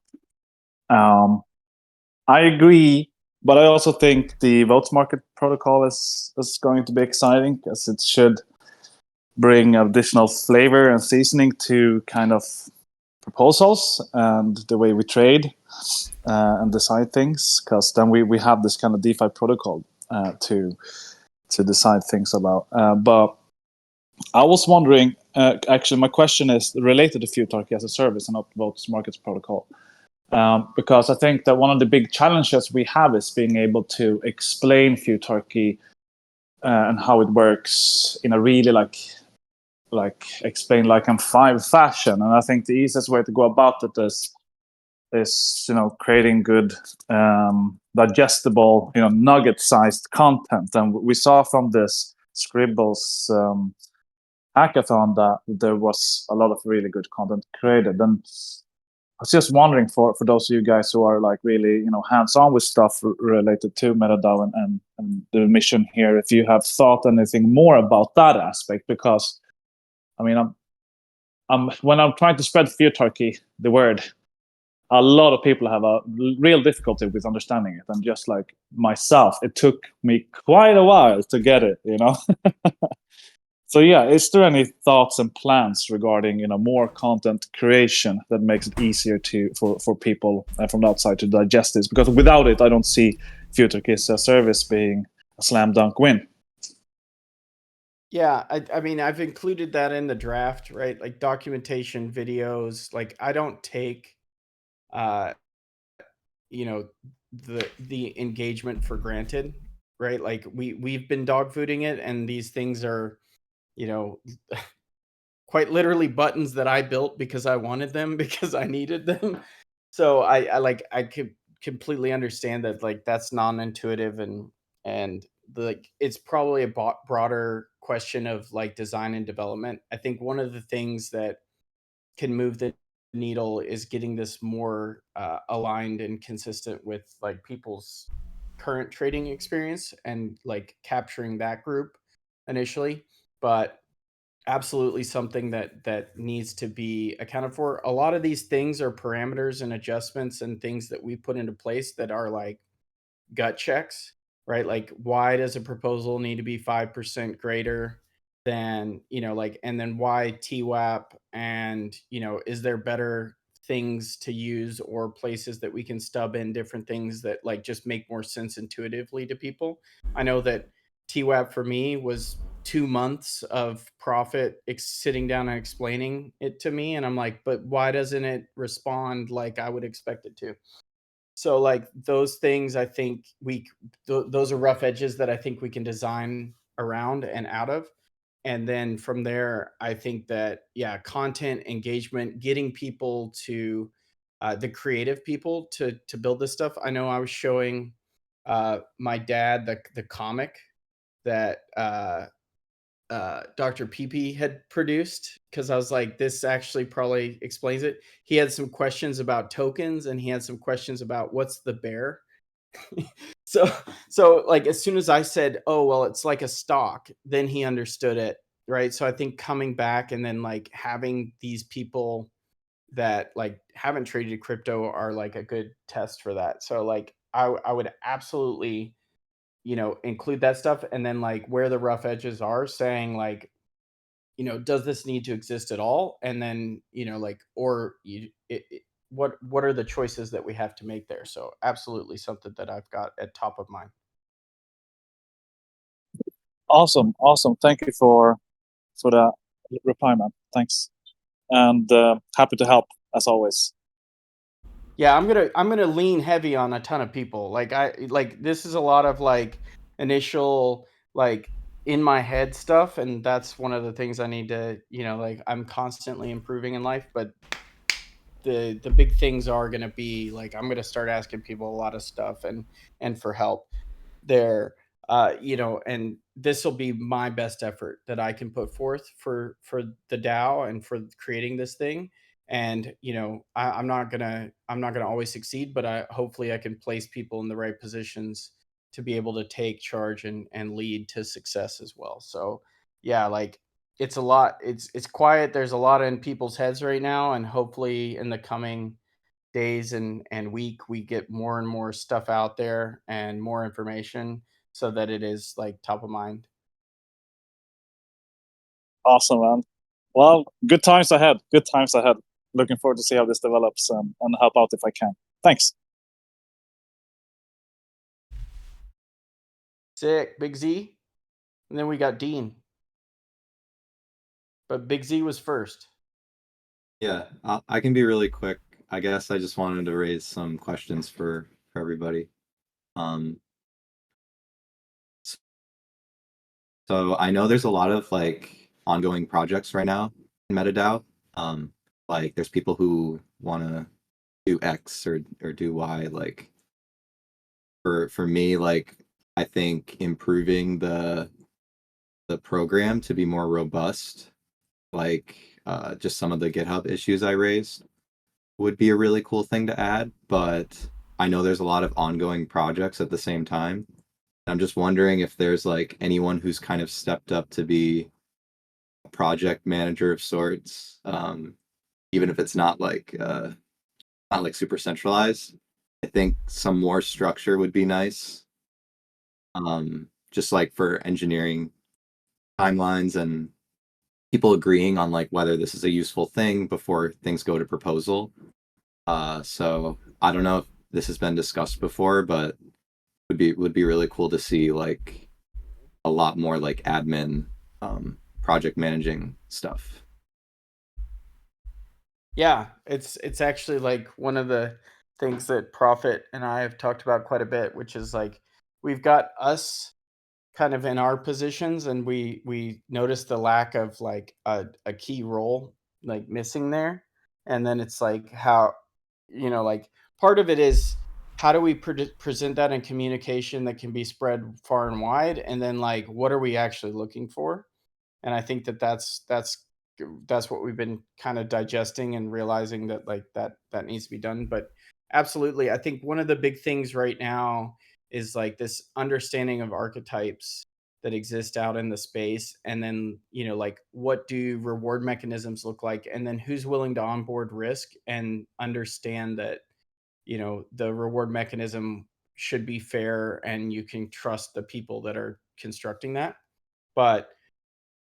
I agree, but I also think the votes market protocol is going to be exciting because it should bring additional flavor and seasoning to kind of proposals and the way we trade and decide things, because then we have this kind of DeFi protocol to decide things about. But I was wondering, actually, my question is related to futarchy as a service and not votes markets protocol. Because I think that one of the big challenges we have is being able to explain futarchy and how it works in a really like explain like in 5 fashion. And I think the easiest way to go about it is creating good digestible nugget-sized content. And we saw from this Scribbles hackathon that there was a lot of really good content created. And I was just wondering for those of you guys who are like really hands-on with stuff related to MetaDAO and the mission here, if you have thought anything more about that aspect, because I mean when I'm trying to spread futarchy, the word, a lot of people have a real difficulty with understanding it, and just like myself, it took me quite a while to get it. So yeah, is there any thoughts and plans regarding more content creation that makes it easier for people from the outside to digest this? Because without it, I don't see futarchy as a service being a slam dunk win. Yeah, I mean, I've included that in the draft, right? Like documentation, videos. Like I don't take, the engagement for granted, right? Like we've been dogfooding it, and these things are, quite literally buttons that I built because I wanted them, because I needed them. So I could completely understand that, like, that's non-intuitive, and like it's probably a broader question of like design and development. I think one of the things that can move the needle is getting this more aligned and consistent with like people's current trading experience, and like capturing that group initially. But absolutely something that needs to be accounted for. A lot of these things are parameters and adjustments and things that we put into place that are like gut checks, right? Like, why does a proposal need to be 5% greater than, like, and then why TWAP, and, is there better things to use or places that we can stub in different things that like just make more sense intuitively to people? I know that TWAP for me was 2 months of Profit sitting down and explaining it to me, and I'm like, but why doesn't it respond like I would expect it to? So like those things, I think those are rough edges that I think we can design around and out of. And then from there, I think that, yeah, content engagement, getting people to the creative people to build this stuff. I know I was showing my dad the comic that Dr. PP had produced, because I was like, this actually probably explains it. He had some questions about tokens, and he had some questions about what's the bear. so like as soon as I said, oh well, it's like a stock, then he understood it, right? So I think coming back and then like having these people that like haven't traded crypto are like a good test for that. So like I would absolutely, include that stuff, and then like where the rough edges are, saying like, does this need to exist at all? And then, like, or what are the choices that we have to make there? So absolutely something that I've got at top of mind. Awesome. Thank you for that reply, man. Thanks, and happy to help as always. Yeah, I'm gonna lean heavy on a ton of people. Like this is a lot of like initial like in my head stuff, and that's one of the things I need to, like I'm constantly improving in life, but the big things are gonna be like I'm gonna start asking people a lot of stuff and for help there. And this will be my best effort that I can put forth for the DAO and for creating this thing. And I'm not gonna always succeed, but hopefully I can place people in the right positions to be able to take charge and lead to success as well. So yeah, like it's a lot. It's quiet. There's a lot in people's heads right now, and hopefully in the coming days and week we get more and more stuff out there and more information so that it is like top of mind. Awesome, man. Well, good times ahead. Looking forward to see how this develops, and help out if I can. Thanks. Sick. Big Z, and then we got Dean, but Big Z was first. Yeah, I can be really quick. I guess I just wanted to raise some questions for everybody. So I know there's a lot of like ongoing projects right now in MetaDAO. Like there's people who want to do X or do Y. Like for me, like I think improving the program to be more robust, like just some of the GitHub issues I raised, would be a really cool thing to add. But I know there's a lot of ongoing projects at the same time. I'm just wondering if there's like anyone who's kind of stepped up to be a project manager of sorts, even if it's not like super centralized. I think some more structure would be nice. Just like for engineering timelines and people agreeing on like whether this is a useful thing before things go to proposal. So I don't know if this has been discussed before, but would be really cool to see like a lot more like admin project managing stuff. Yeah, it's actually like one of the things that Prophet and I have talked about quite a bit, which is like we've got us kind of in our positions, and we noticed the lack of like a key role like missing there. And then it's like how, like part of it is how do we present that in communication that can be spread far and wide, and then like what are we actually looking for? And I think that's what we've been kind of digesting and realizing that like that needs to be done. But absolutely, I think one of the big things right now is like this understanding of archetypes that exist out in the space, and then like what do reward mechanisms look like, and then who's willing to onboard risk and understand that the reward mechanism should be fair and you can trust the people that are constructing that. But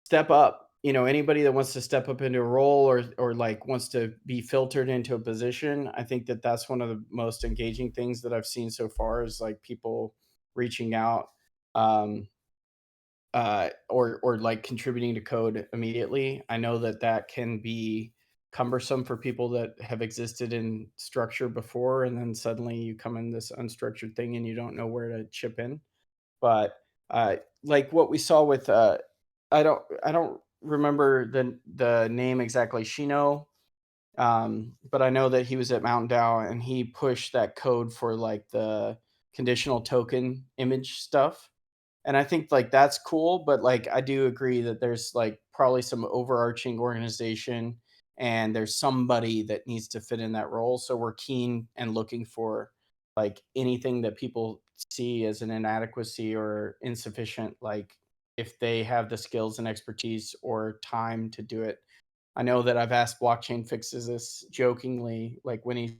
step up, anybody that wants to step up into a role or like wants to be filtered into a position, I think that that's one of the most engaging things that I've seen so far, is like people reaching out, or like contributing to code immediately. I know that can be cumbersome for people that have existed in structure before, and then suddenly you come in this unstructured thing and you don't know where to chip in. But like what we saw with I don't remember the name exactly. Shino But I know that he was at mtndao and he pushed that code for like the conditional token image stuff. And I think like that's cool, but like I do agree that there's like probably some overarching organization and there's somebody that needs to fit in that role. So we're keen and looking for like anything that people see as an inadequacy or insufficient, like if they have the skills and expertise or time to do it. I know that I've asked Blockchain Fixes this jokingly, like when he's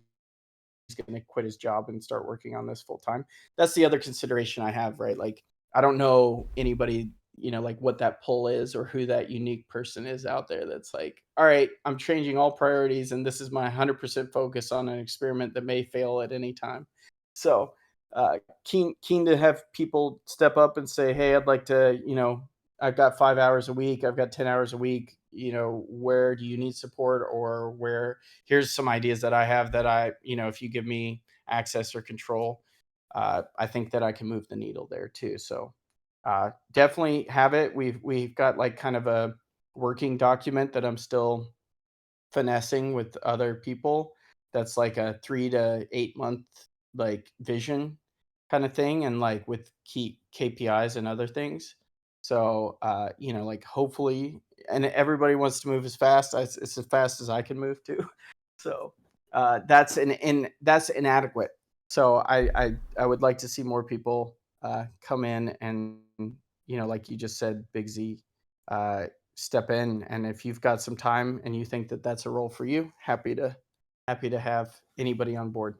going to quit his job and start working on this full time. That's the other consideration I have, right? Like, I don't know anybody, like what that pull is or who that unique person is out there that's like, all right, I'm changing all priorities and this is my 100% focus on an experiment that may fail at any time. So, keen to have people step up and say, hey, I'd like to, I've got 5 hours a week, I've got 10 hours a week, where do you need support, or where here's some ideas that I have that if you give me access or control, I think that I can move the needle there too. So definitely have it. We've got like kind of a working document that I'm still finessing with other people. That's like a 3 to 8 month like vision kind of thing, and like with key KPIs and other things. So like hopefully, and everybody wants to move as fast as I can move too. So that's that's inadequate. So I would like to see more people come in and like you just said, Big Z, uh, step in. And if you've got some time and you think that that's a role for you, happy to have anybody on board.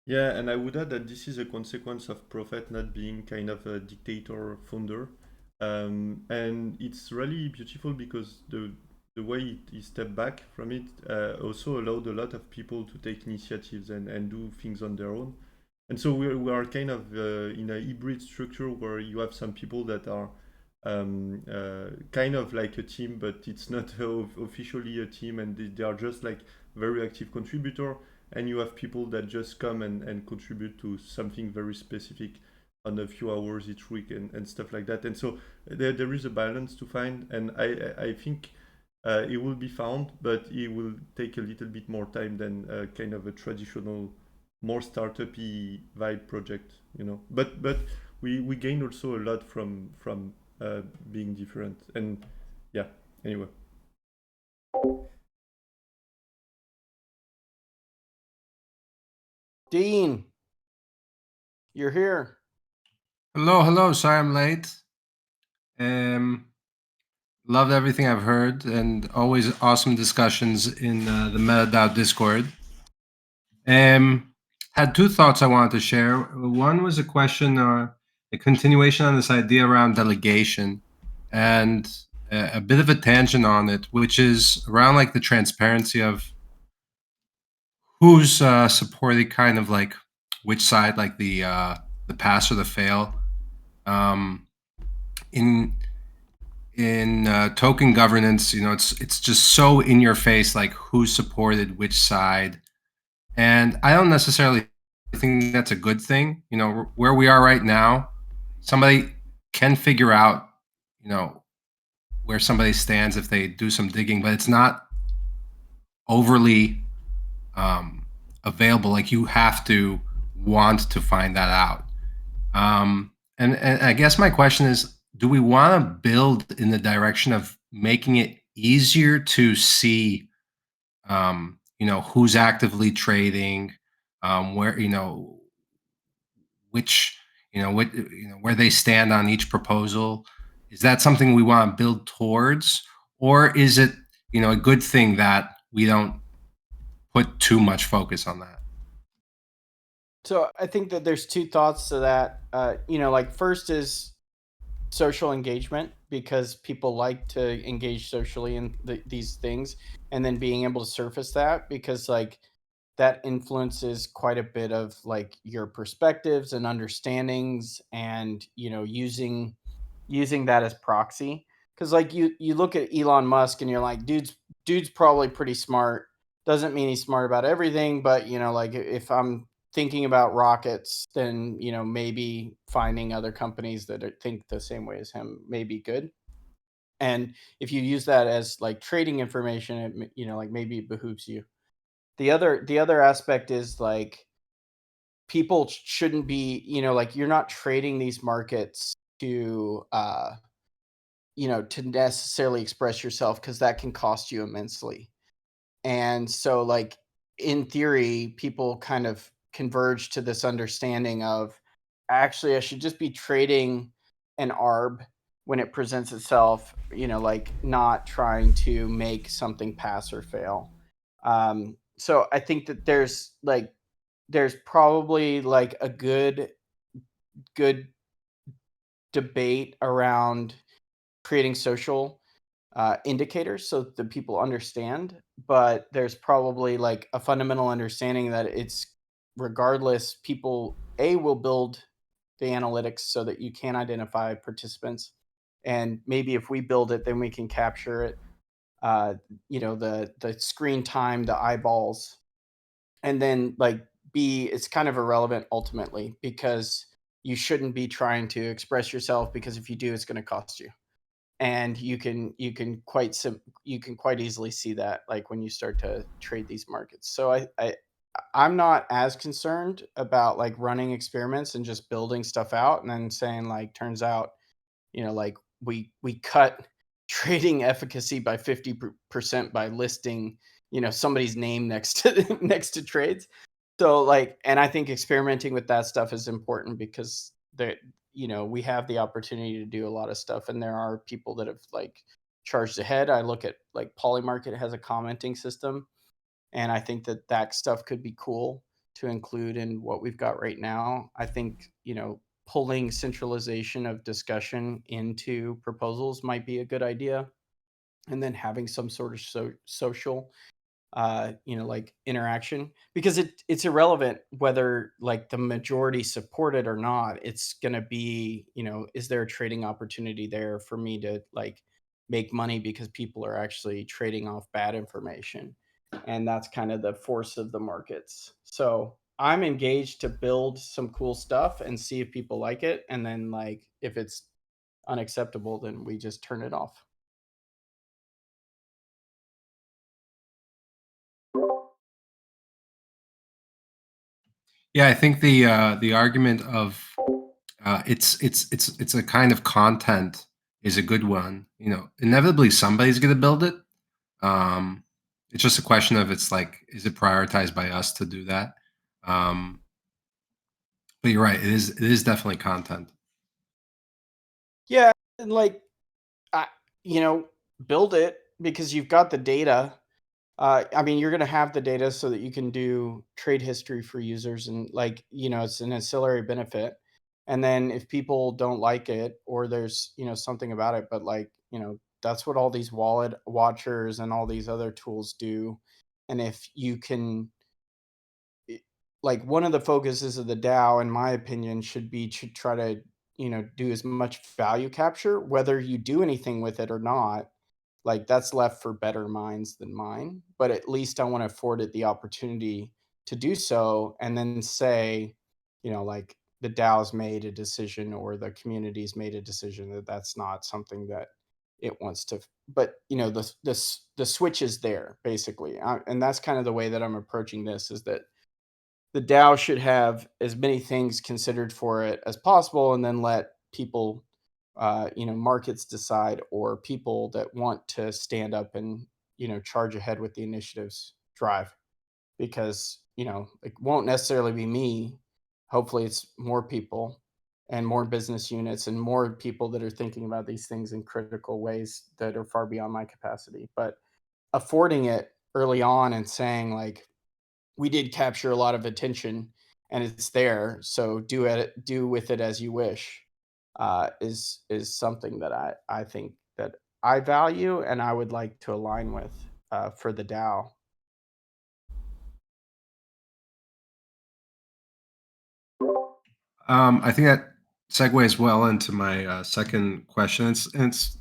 Yeah, and I would add that this is a consequence of Prophet not being kind of a dictator founder. And it's really beautiful because the way he stepped back from it also allowed a lot of people to take initiatives and do things on their own. And so we are kind of in a hybrid structure where you have some people that are kind of like a team, but it's not officially a team, and they are just like very active contributor. And you have people that just come and contribute to something very specific on a few hours each week and stuff like that. And so there is a balance to find, and I think it will be found, but it will take a little bit more time than kind of a traditional, more startup-y vibe project, But we gain also a lot from being different, and yeah. Anyway. Dean, you're here. Hello. Sorry I'm late. Loved everything I've heard, and always awesome discussions in the MetaDAO Discord. Had two thoughts I wanted to share. One was a question, a continuation on this idea around delegation, and a bit of a tangent on it, which is around like the transparency of who's supporting kind of like which side, like the pass or the fail. In token governance, it's just so in your face, like who supported which side, and I don't necessarily think that's a good thing. Where we are right now, somebody can figure out, where somebody stands if they do some digging, but it's not overly available. Like you have to want to find that out. And I guess my question is, do we want to build in the direction of making it easier to see, who's actively trading, where, which, where they stand on each proposal? Is that something we want to build towards? Or is it, a good thing that we don't put too much focus on that? So I think that there's two thoughts to that. Like first is social engagement, because people like to engage socially in these things, and then being able to surface that, because like that influences quite a bit of like your perspectives and understandings, and using that as proxy. Because like you look at Elon Musk and you're like, dude's probably pretty smart. Doesn't mean he's smart about everything, but like if I'm thinking about rockets, then maybe finding other companies that think the same way as him may be good. And if you use that as like trading information, it, like maybe it behooves you. The other aspect is like people shouldn't be, like you're not trading these markets to to necessarily express yourself, because that can cost you immensely. And so like in theory, people kind of converge to this understanding of, actually I should just be trading an arb when it presents itself, like not trying to make something pass or fail. So I think that there's probably like a good debate around creating social indicators so that people understand, but there's probably like a fundamental understanding that it's, regardless, people will build the analytics so that you can identify participants, and maybe if we build it, then we can capture it, the screen time, the eyeballs, and then like it's kind of irrelevant ultimately, because you shouldn't be trying to express yourself, because if you do, it's going to cost you. And you can quite easily see that like when you start to trade these markets. So I'm not as concerned about like running experiments and just building stuff out and then saying like, turns out, like we cut trading efficacy by 50% by listing, somebody's name next to next to trades. So like, and I think experimenting with that stuff is important, because we have the opportunity to do a lot of stuff, and there are people that have like charged ahead. I look at like Polymarket has a commenting system, and I think that stuff could be cool to include in what we've got right now. I think, pulling centralization of discussion into proposals might be a good idea, and then having some sort of social like interaction, because it's irrelevant whether like the majority support it or not. It's going to be, is there a trading opportunity there for me to like make money, because people are actually trading off bad information, and that's kind of the force of the markets. So I'm engaged to build some cool stuff and see if people like it, and then like if it's unacceptable, then we just turn it off. Yeah, I think the argument of it's a kind of content is a good one. Inevitably somebody's going to build it. Um, it's just a question of, it's like, is it prioritized by us to do that? But you're right, it is definitely content. Yeah, and like I, build it because you've got the data. I mean, you're going to have the data so that you can do trade history for users, and like, it's an ancillary benefit. And then if people don't like it, or there's, something about it, but like, that's what all these wallet watchers and all these other tools do. And if you can, like, one of the focuses of the DAO, in my opinion, should be to try to, do as much value capture, whether you do anything with it or not. Like, that's left for better minds than mine, but at least I want to afford it the opportunity to do so, and then say, like, the DAO's made a decision, or the community's made a decision that that's not something that it wants to. But the switch is there basically, and that's kind of the way that I'm approaching this, is that the DAO should have as many things considered for it as possible, and then let people, markets decide, or people that want to stand up and, charge ahead with the initiatives drive. Because, it won't necessarily be me. Hopefully it's more people and more business units and more people that are thinking about these things in critical ways that are far beyond my capacity. But affording it early on and saying like, we did capture a lot of attention and it's there, so do with it as you wish, is something that I think that I value and I would like to align with, for the DAO. I think that segues well into my second question. It's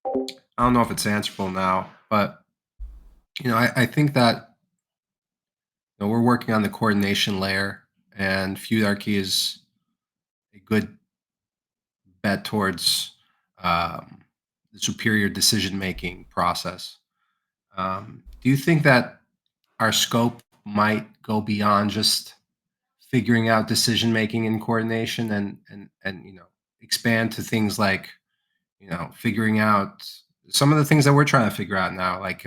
I don't know if it's answerable now, but I think that we're working on the coordination layer, and futarchy is a good bet towards um, superior decision making process. Do you think that our scope might go beyond just figuring out decision making and coordination, and expand to things like figuring out some of the things that we're trying to figure out now, like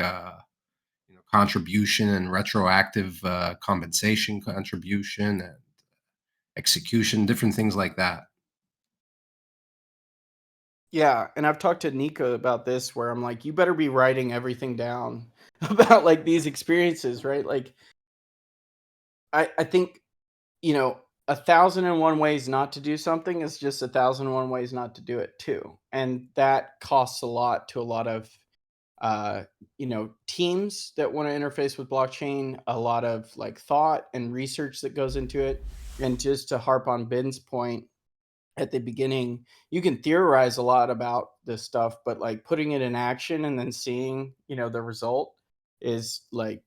contribution and retroactive compensation contribution and execution, different things like that? Yeah, and I've talked to Nico about this where I'm like, you better be writing everything down about like these experiences, right? Like I think, 1,001 ways not to do something is just 1,001 ways not to do it too. And that costs a lot to a lot of teams that want to interface with blockchain, a lot of like thought and research that goes into it. And just to harp on Ben's point at the beginning, you can theorize a lot about this stuff, but like putting it in action and then seeing, the result is like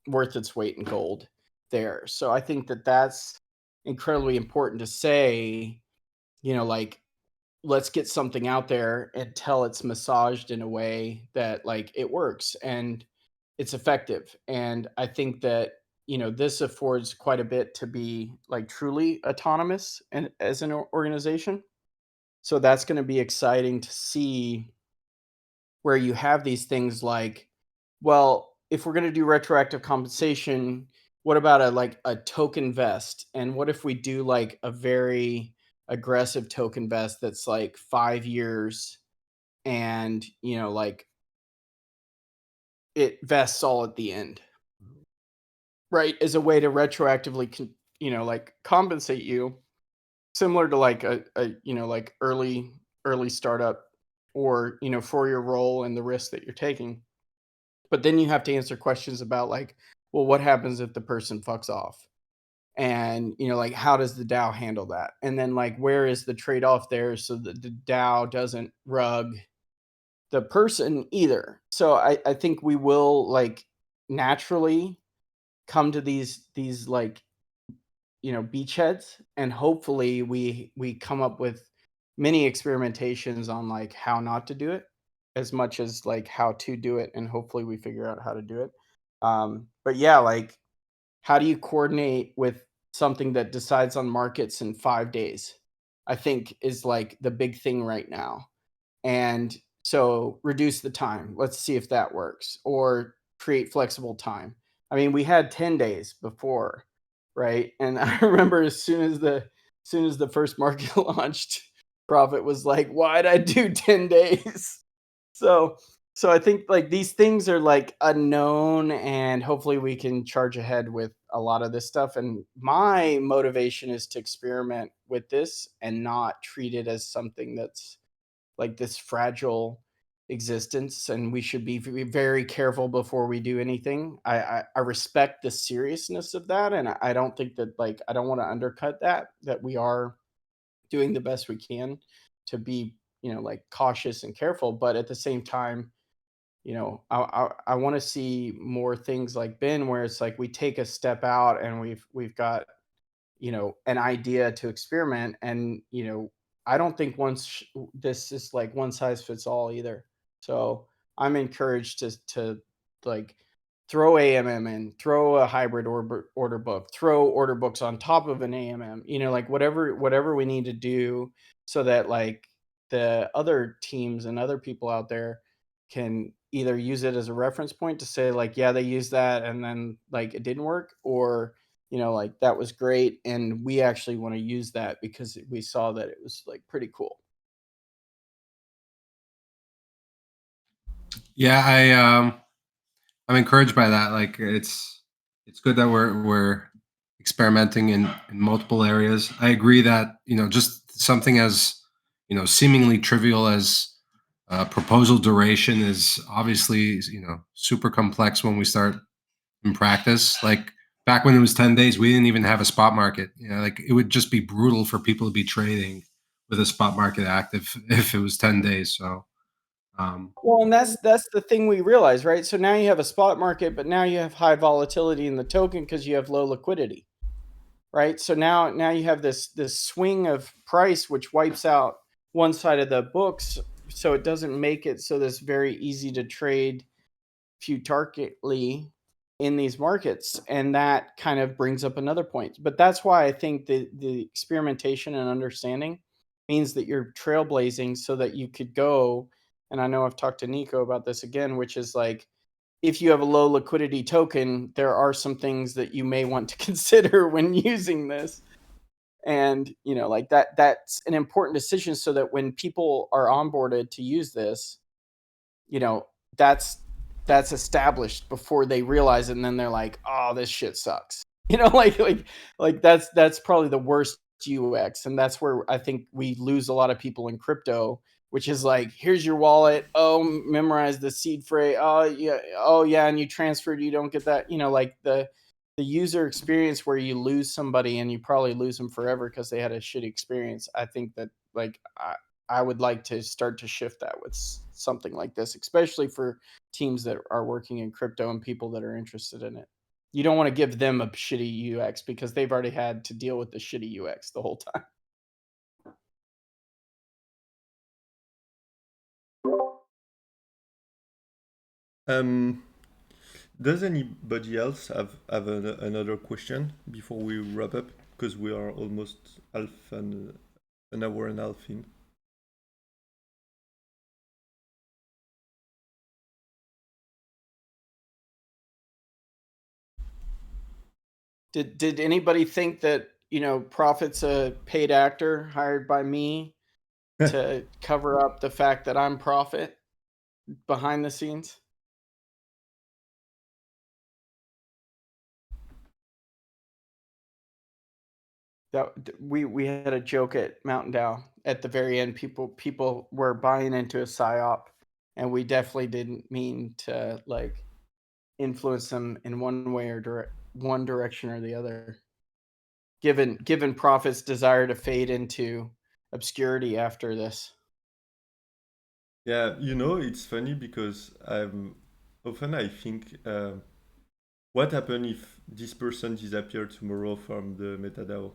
worth its weight in gold there. So I think that that's incredibly important to say, like let's get something out there until it's massaged in a way that like it works and it's effective. And I think that, this affords quite a bit to be like truly autonomous and as an organization. So that's going to be exciting to see where you have these things like, well, if we're going to do retroactive compensation, what about a token vest? And what if we do like a very aggressive token vest that's like 5 years and, like it vests all at the end, right? As a way to retroactively, like compensate you, similar to like a like early startup, or, for your role and the risk that you're taking. But then you have to answer questions about like, well, what happens if the person fucks off? And, like, how does the DAO handle that? And then like, where is the trade-off there so that the DAO doesn't rug the person either? So I think we will like naturally come to these like, beachheads, and hopefully we come up with many experimentations on like how not to do it as much as like how to do it, and hopefully we figure out how to do it. But yeah, like how do you coordinate with something that decides on markets in 5 days? I think is like the big thing right now. And so reduce the time. Let's see if that works, or create flexible time. I mean, we had 10 days before, right? And I remember as soon as the first market launched, Profit was like, "Why'd I do 10 days?" So so I think like these things are like unknown, and hopefully we can charge ahead with a lot of this stuff. And my motivation is to experiment with this and not treat it as something that's like this fragile existence, and we should be very careful before we do anything. I respect the seriousness of that, and I don't think that like I don't want to undercut that we are doing the best we can to be, like cautious and careful. But at the same time, I want to see more things like Ben, where it's like we take a step out and we've got, an idea to experiment. And, I don't think this is like one size fits all either. So I'm encouraged to like throw AMM in, throw a hybrid order book, throw order books on top of an AMM, like whatever we need to do, so that like the other teams and other people out there can either use it as a reference point to say like, yeah, they used that and then like it didn't work, or like that was great and we actually want to use that because we saw that it was like pretty cool. Yeah, I'm encouraged by that. Like it's good that we're experimenting in multiple areas. I agree that just something as seemingly trivial as proposal duration is obviously super complex when we start in practice. Like back when it was 10 days, we didn't even have a spot market. Like it would just be brutal for people to be trading with a spot market active if it was 10 days. So Well, and that's the thing we realize, right? So now you have a spot market, but now you have high volatility in the token because you have low liquidity, right? So now you have this swing of price which wipes out one side of the books so it doesn't make it so that's very easy to trade futarchically in these markets, and that kind of brings up another point. But that's why I think the experimentation and understanding means that you're trailblazing so that you could go, and I know I've talked to Nico about this again, which is like, if you have a low liquidity token, there are some things that you may want to consider when using this. And, you know, like that's an important decision so that when people are onboarded to use this, you know, that's established before they realize it, and then they're like, oh, this shit sucks. You know, like that's probably the worst UX, and that's where I think we lose a lot of people in crypto, which is like, here's your wallet, oh, memorize the seed phrase, oh yeah, and you transferred, you don't get that, you know, like the user experience where you lose somebody and you probably lose them forever because they had a shitty experience. I think that, like, I would like to start to shift that with something like this, especially for teams that are working in crypto and people that are interested in it. You don't want to give them a shitty UX because they've already had to deal with the shitty UX the whole time. Does anybody else have another question before we wrap up? Because we are almost an hour and a half in. Did anybody think that, you know, Prophet's a paid actor hired by me to cover up the fact that I'm Prophet behind the scenes? That we had a joke at mtndao at the very end. People were buying into a psyop, and we definitely didn't mean to like influence them in one way or one direction or the other. Given Prophet's desire to fade into obscurity after this. Yeah, you know, it's funny because often I think, what happens if this person disappeared tomorrow from the metadao?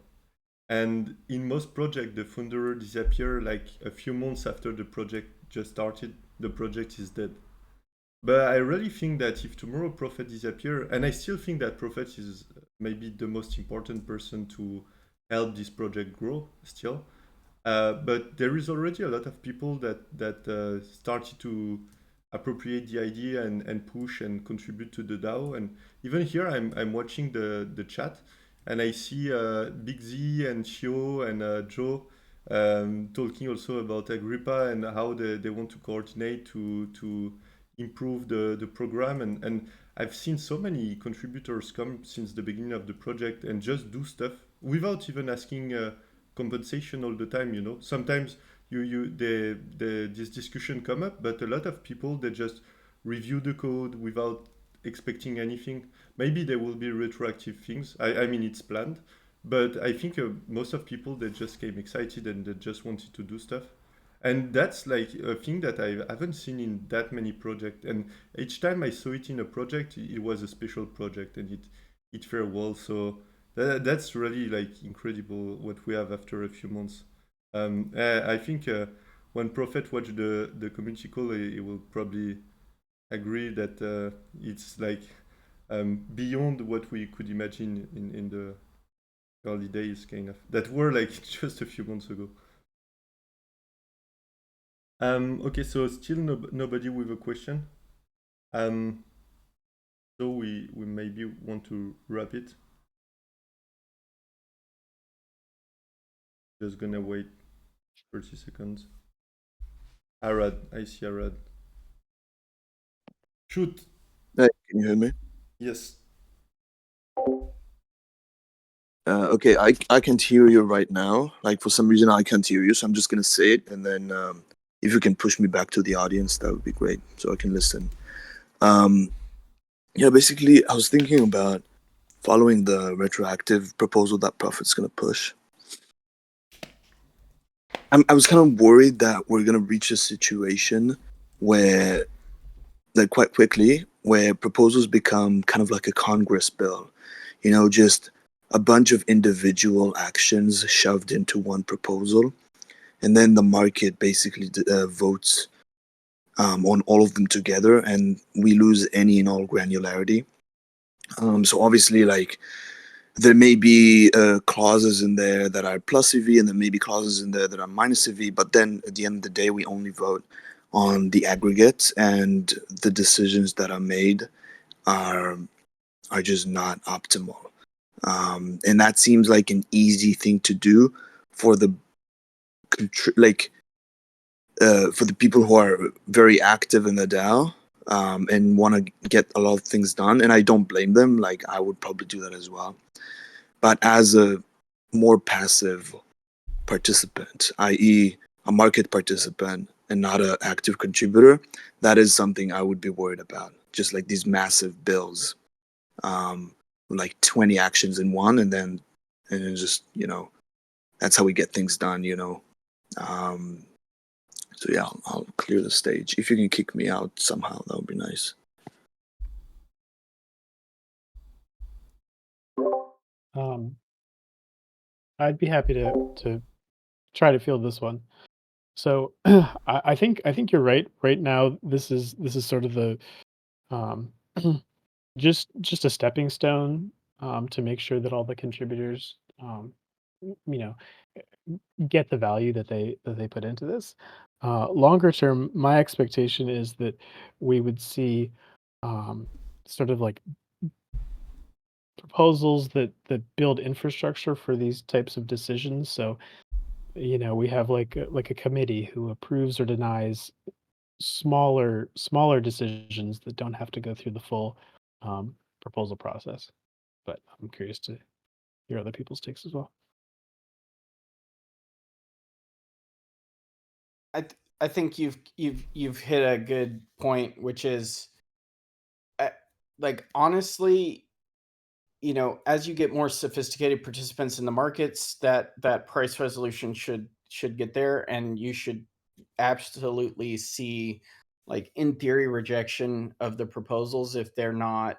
And in most projects, the founder disappear like a few months after the project just started. The project is dead. But I really think that if tomorrow Prophet disappear, and I still think that Prophet is maybe the most important person to help this project grow still. But there is already a lot of people that started to appropriate the idea and push and contribute to the DAO. And even here, I'm watching the chat, and I see Big Z and Shio and Joe talking also about Agrippa and how they want to coordinate to improve the program. And I've seen so many contributors come since the beginning of the project and just do stuff without even asking compensation all the time. You know, sometimes this discussion come up, but a lot of people, they just review the code without expecting anything. Maybe there will be retroactive things. I mean, it's planned, but I think most of people, they just came excited and they just wanted to do stuff. And that's like a thing that I haven't seen in that many projects. And each time I saw it in a project, it was a special project, and it fared well. So that's really like incredible what we have after a few months. I think when Prophet watched the community call, he will probably agree that it's like beyond what we could imagine in the early days, kind of, that were like just a few months ago. Okay, so still nobody with a question. So we maybe want to wrap it. Just gonna wait 30 seconds. Arad, I see Arad. Shoot. Hey, can you hear me? Yes. Okay, I can't hear you right now. Like, for some reason, I can't hear you, so I'm just gonna say it, and then if you can push me back to the audience, that would be great, so I can listen. Yeah, basically, I was thinking about following the retroactive proposal that Prophet's gonna push. I was kind of worried that we're gonna reach a situation where, like, quite quickly, where proposals become kind of like a Congress bill, you know, just a bunch of individual actions shoved into one proposal. and then the market basically votes on all of them together, and we lose any and all granularity. So obviously, like, there may be clauses in there that are plus EV, and there may be clauses in there that are minus EV, but then at the end of the day, we only vote on the aggregate, and the decisions that are made are just not optimal. And that seems like an easy thing to do for the for the people who are very active in the DAO, and want to get a lot of things done. And I don't blame them. Like, I would probably do that as well. But as a more passive participant, i.e., a market participant and not an active contributor, that is something I would be worried about. Just like these massive bills, like 20 actions in one, and then just, that's how we get things done. So yeah, I'll clear the stage. If you can kick me out somehow, that would be nice. I'd be happy to try to field this one. So I think you're right. Right now, this is sort of the um, just a stepping stone to make sure that all the contributors, you know, get the value that they put into this. Longer term, my expectation is that we would see sort of like proposals that build infrastructure for these types of decisions. So, we have like a committee who approves or denies smaller decisions that don't have to go through the full proposal process. But I'm curious to hear other people's takes as well. I think you've hit a good point, which is, like, honestly, as you get more sophisticated participants in the markets, that price resolution should get there, and you should absolutely see, like, in theory, rejection of the proposals if they're not,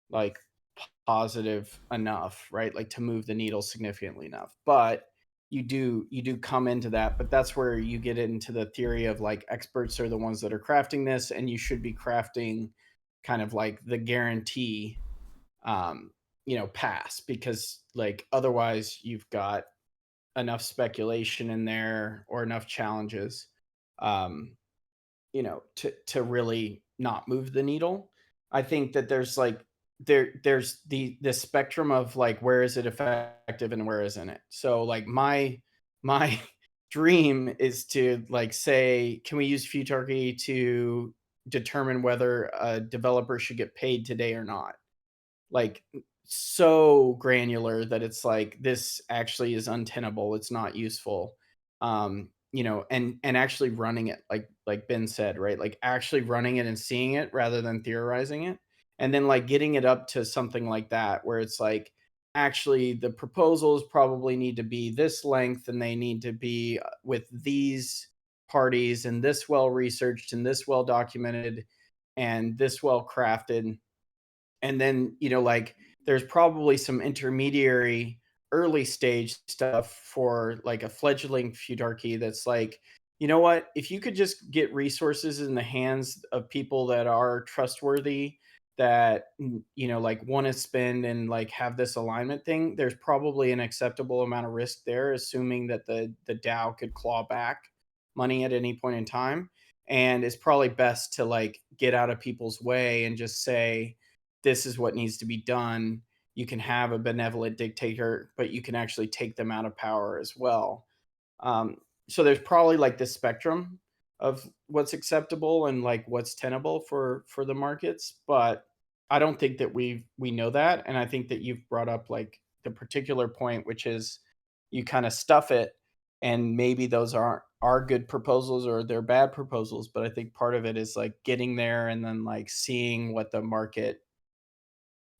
like, positive enough, right? Like, to move the needle significantly enough. But you do come into that, but that's where you get into the theory of, like, experts are the ones that are crafting this, and you should be crafting kind of like the guarantee pass, because, like, otherwise you've got enough speculation in there or enough challenges to really not move the needle. I think that there's like there's the spectrum of, like, where is it effective and where isn't it. So, like, my dream is to, like, say, can we use futarchy to determine whether a developer should get paid today or not? Like, so granular that it's like, this actually is untenable, it's not useful. And actually running it, like Ben said, right? Like, actually running it and seeing it rather than theorizing it. And then, like, getting it up to something like that where it's like, actually the proposals probably need to be this length, and they need to be with these parties, and this well researched, and this well documented, and this well crafted. And then, like, there's probably some intermediary early stage stuff for, like, a fledgling futarchy that's like, you know what, if you could just get resources in the hands of people that are trustworthy, that like, want to spend and, like, have this alignment thing, there's probably an acceptable amount of risk there, assuming that the DAO could claw back money at any point in time. And it's probably best to, like, get out of people's way and just say, this is what needs to be done. You can have a benevolent dictator, but you can actually take them out of power as well. So there's probably, like, this spectrum of what's acceptable and, like, what's tenable for the markets. But I don't think that we know that. And I think that you've brought up, like, the particular point, which is you kind of stuff it, and maybe those are good proposals or they're bad proposals. But I think part of it is, like, getting there and then, like, seeing what the market,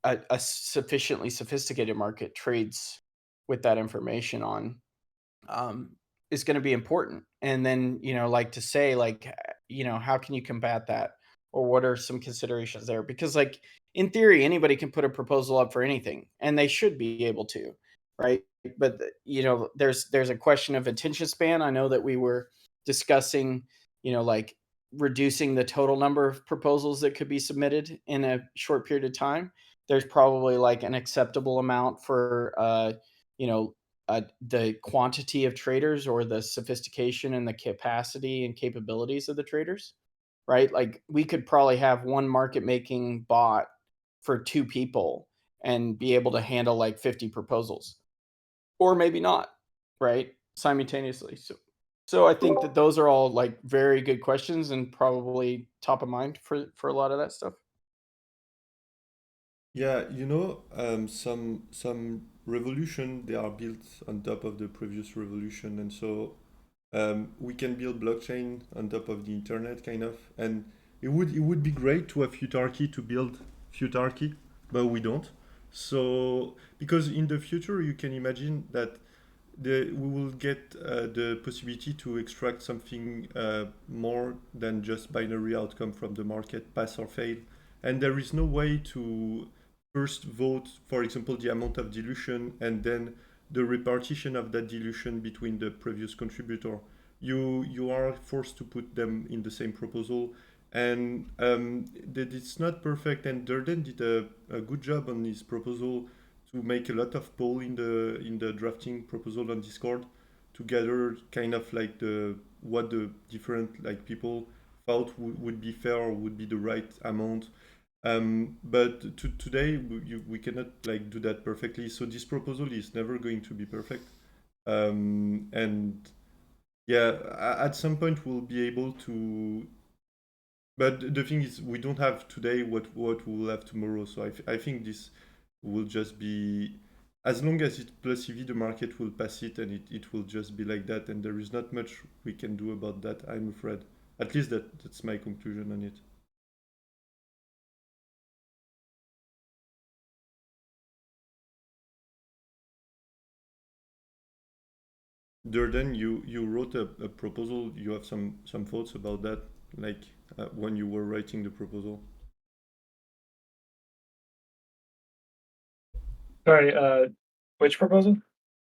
a sufficiently sophisticated market, trades with that information on, is going to be important. And then, like, to say, like, how can you combat that, or what are some considerations there? Because, like, in theory, anybody can put a proposal up for anything, and they should be able to, right? But you know, there's a question of attention span. I know that we were discussing, you know, like reducing the total number of proposals that could be submitted in a short period of time. There's probably like an acceptable amount for you know, the quantity of traders or the sophistication and the capacity and capabilities of the traders, right? Like we could probably have one market making bot for 2 people and be able to handle like 50 proposals, or maybe not, right? Simultaneously. So I think that those are all like very good questions and probably top of mind for a lot of that stuff. Yeah, you know, some revolution they are built on top of the previous revolution, and so we can build blockchain on top of the internet, kind of. And it would be great to have futarchy to build futarchy, but we don't. So because in the future you can imagine that we will get the possibility to extract something more than just binary outcome from the market, pass or fail. And there is no way to first vote, for example, the amount of dilution and then the repartition of that dilution between the previous contributor. You are forced to put them in the same proposal, and that it's not perfect. And Durden did a good job on his proposal to make a lot of poll in the drafting proposal on Discord to gather kind of like the what the different like people thought would be fair or would be the right amount. But today we cannot like do that perfectly. So this proposal is never going to be perfect. And yeah, at some point we'll be able to. But the thing is, we don't have today what we'll have tomorrow. So I think this will just be, as long as it plus EV, the market will pass it, and it will just be like that. And there is not much we can do about that, I'm afraid. At least that's my conclusion on it. Durden, you wrote a proposal. You have some thoughts about that, like when you were writing the proposal. Sorry, which proposal?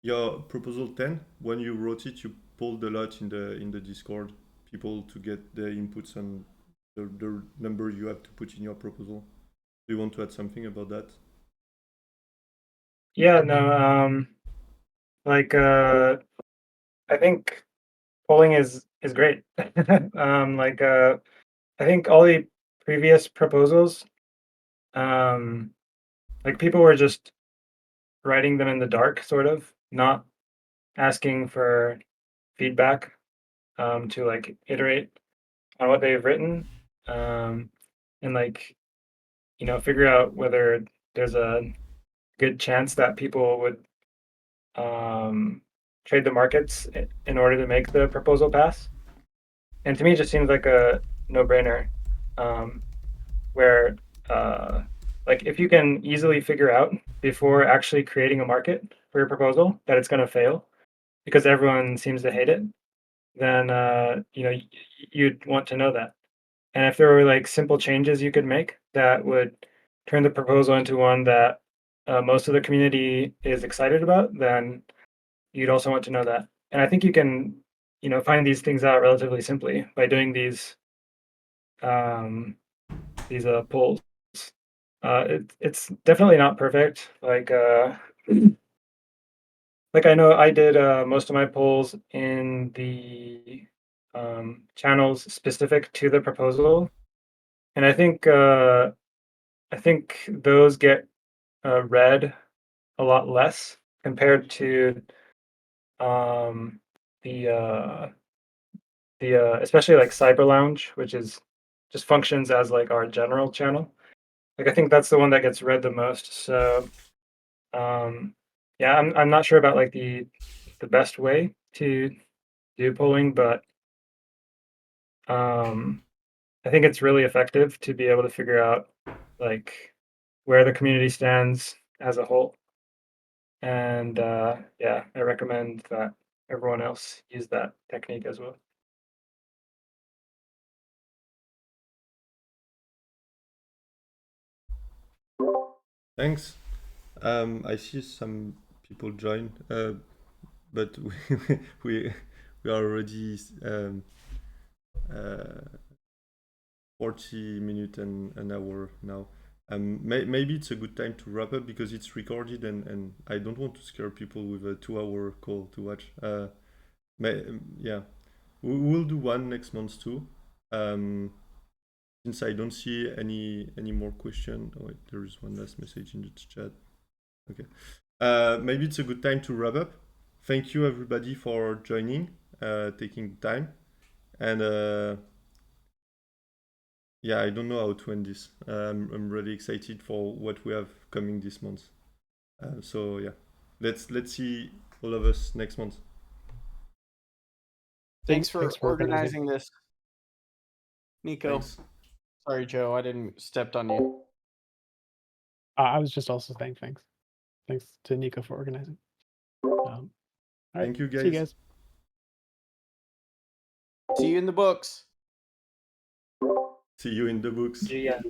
Your proposal 10, when you wrote it, you polled a lot in the Discord, people to get their inputs on the number you have to put in your proposal. Do you want to add something about that? Yeah, no, like I think polling is great. Like I think all the previous proposals, like people were just writing them in the dark, sort of, not asking for feedback to like iterate on what they've written, and like, you know, figure out whether there's a good chance that people would trade the markets in order to make the proposal pass. And to me, it just seems like a no-brainer, where like if you can easily figure out before actually creating a market for your proposal that it's going to fail because everyone seems to hate it, then you know, you'd want to know that. And if there were like simple changes you could make that would turn the proposal into one that most of the community is excited about, then you'd also want to know that. And I think you can, you know, find these things out relatively simply by doing um, these polls. It's definitely not perfect. Like I know I did most of my polls in the channels specific to the proposal, and I think those get read a lot less compared to um, the especially like Cyber Lounge, which is just functions as like our general channel. Like I think that's the one that gets read the most. So yeah, I'm not sure about like the best way to do polling, but um, I think it's really effective to be able to figure out like where the community stands as a whole. And yeah, I recommend that everyone else use that technique as well. Thanks. I see some people join, but we are already 40 minutes and an hour now. Maybe it's a good time to wrap up because it's recorded and I don't want to scare people with a 2-hour call to watch. Yeah, we'll do one next month too. Since I don't see any more question. Oh wait, there is one last message in the chat. Okay, maybe it's a good time to wrap up. Thank you everybody for joining, taking the time, and yeah, I don't know how to end this. I'm really excited for what we have coming this month. So yeah, let's see all of us next month. Thanks for Thanks for organizing. organizing this, Nico. Thanks. Sorry, Joe, I didn't stepped on you. I was just also saying thanks. Thanks to Nico for organizing. All right, Thank you guys. see you guys. See you in the books. See you in the books. Yeah.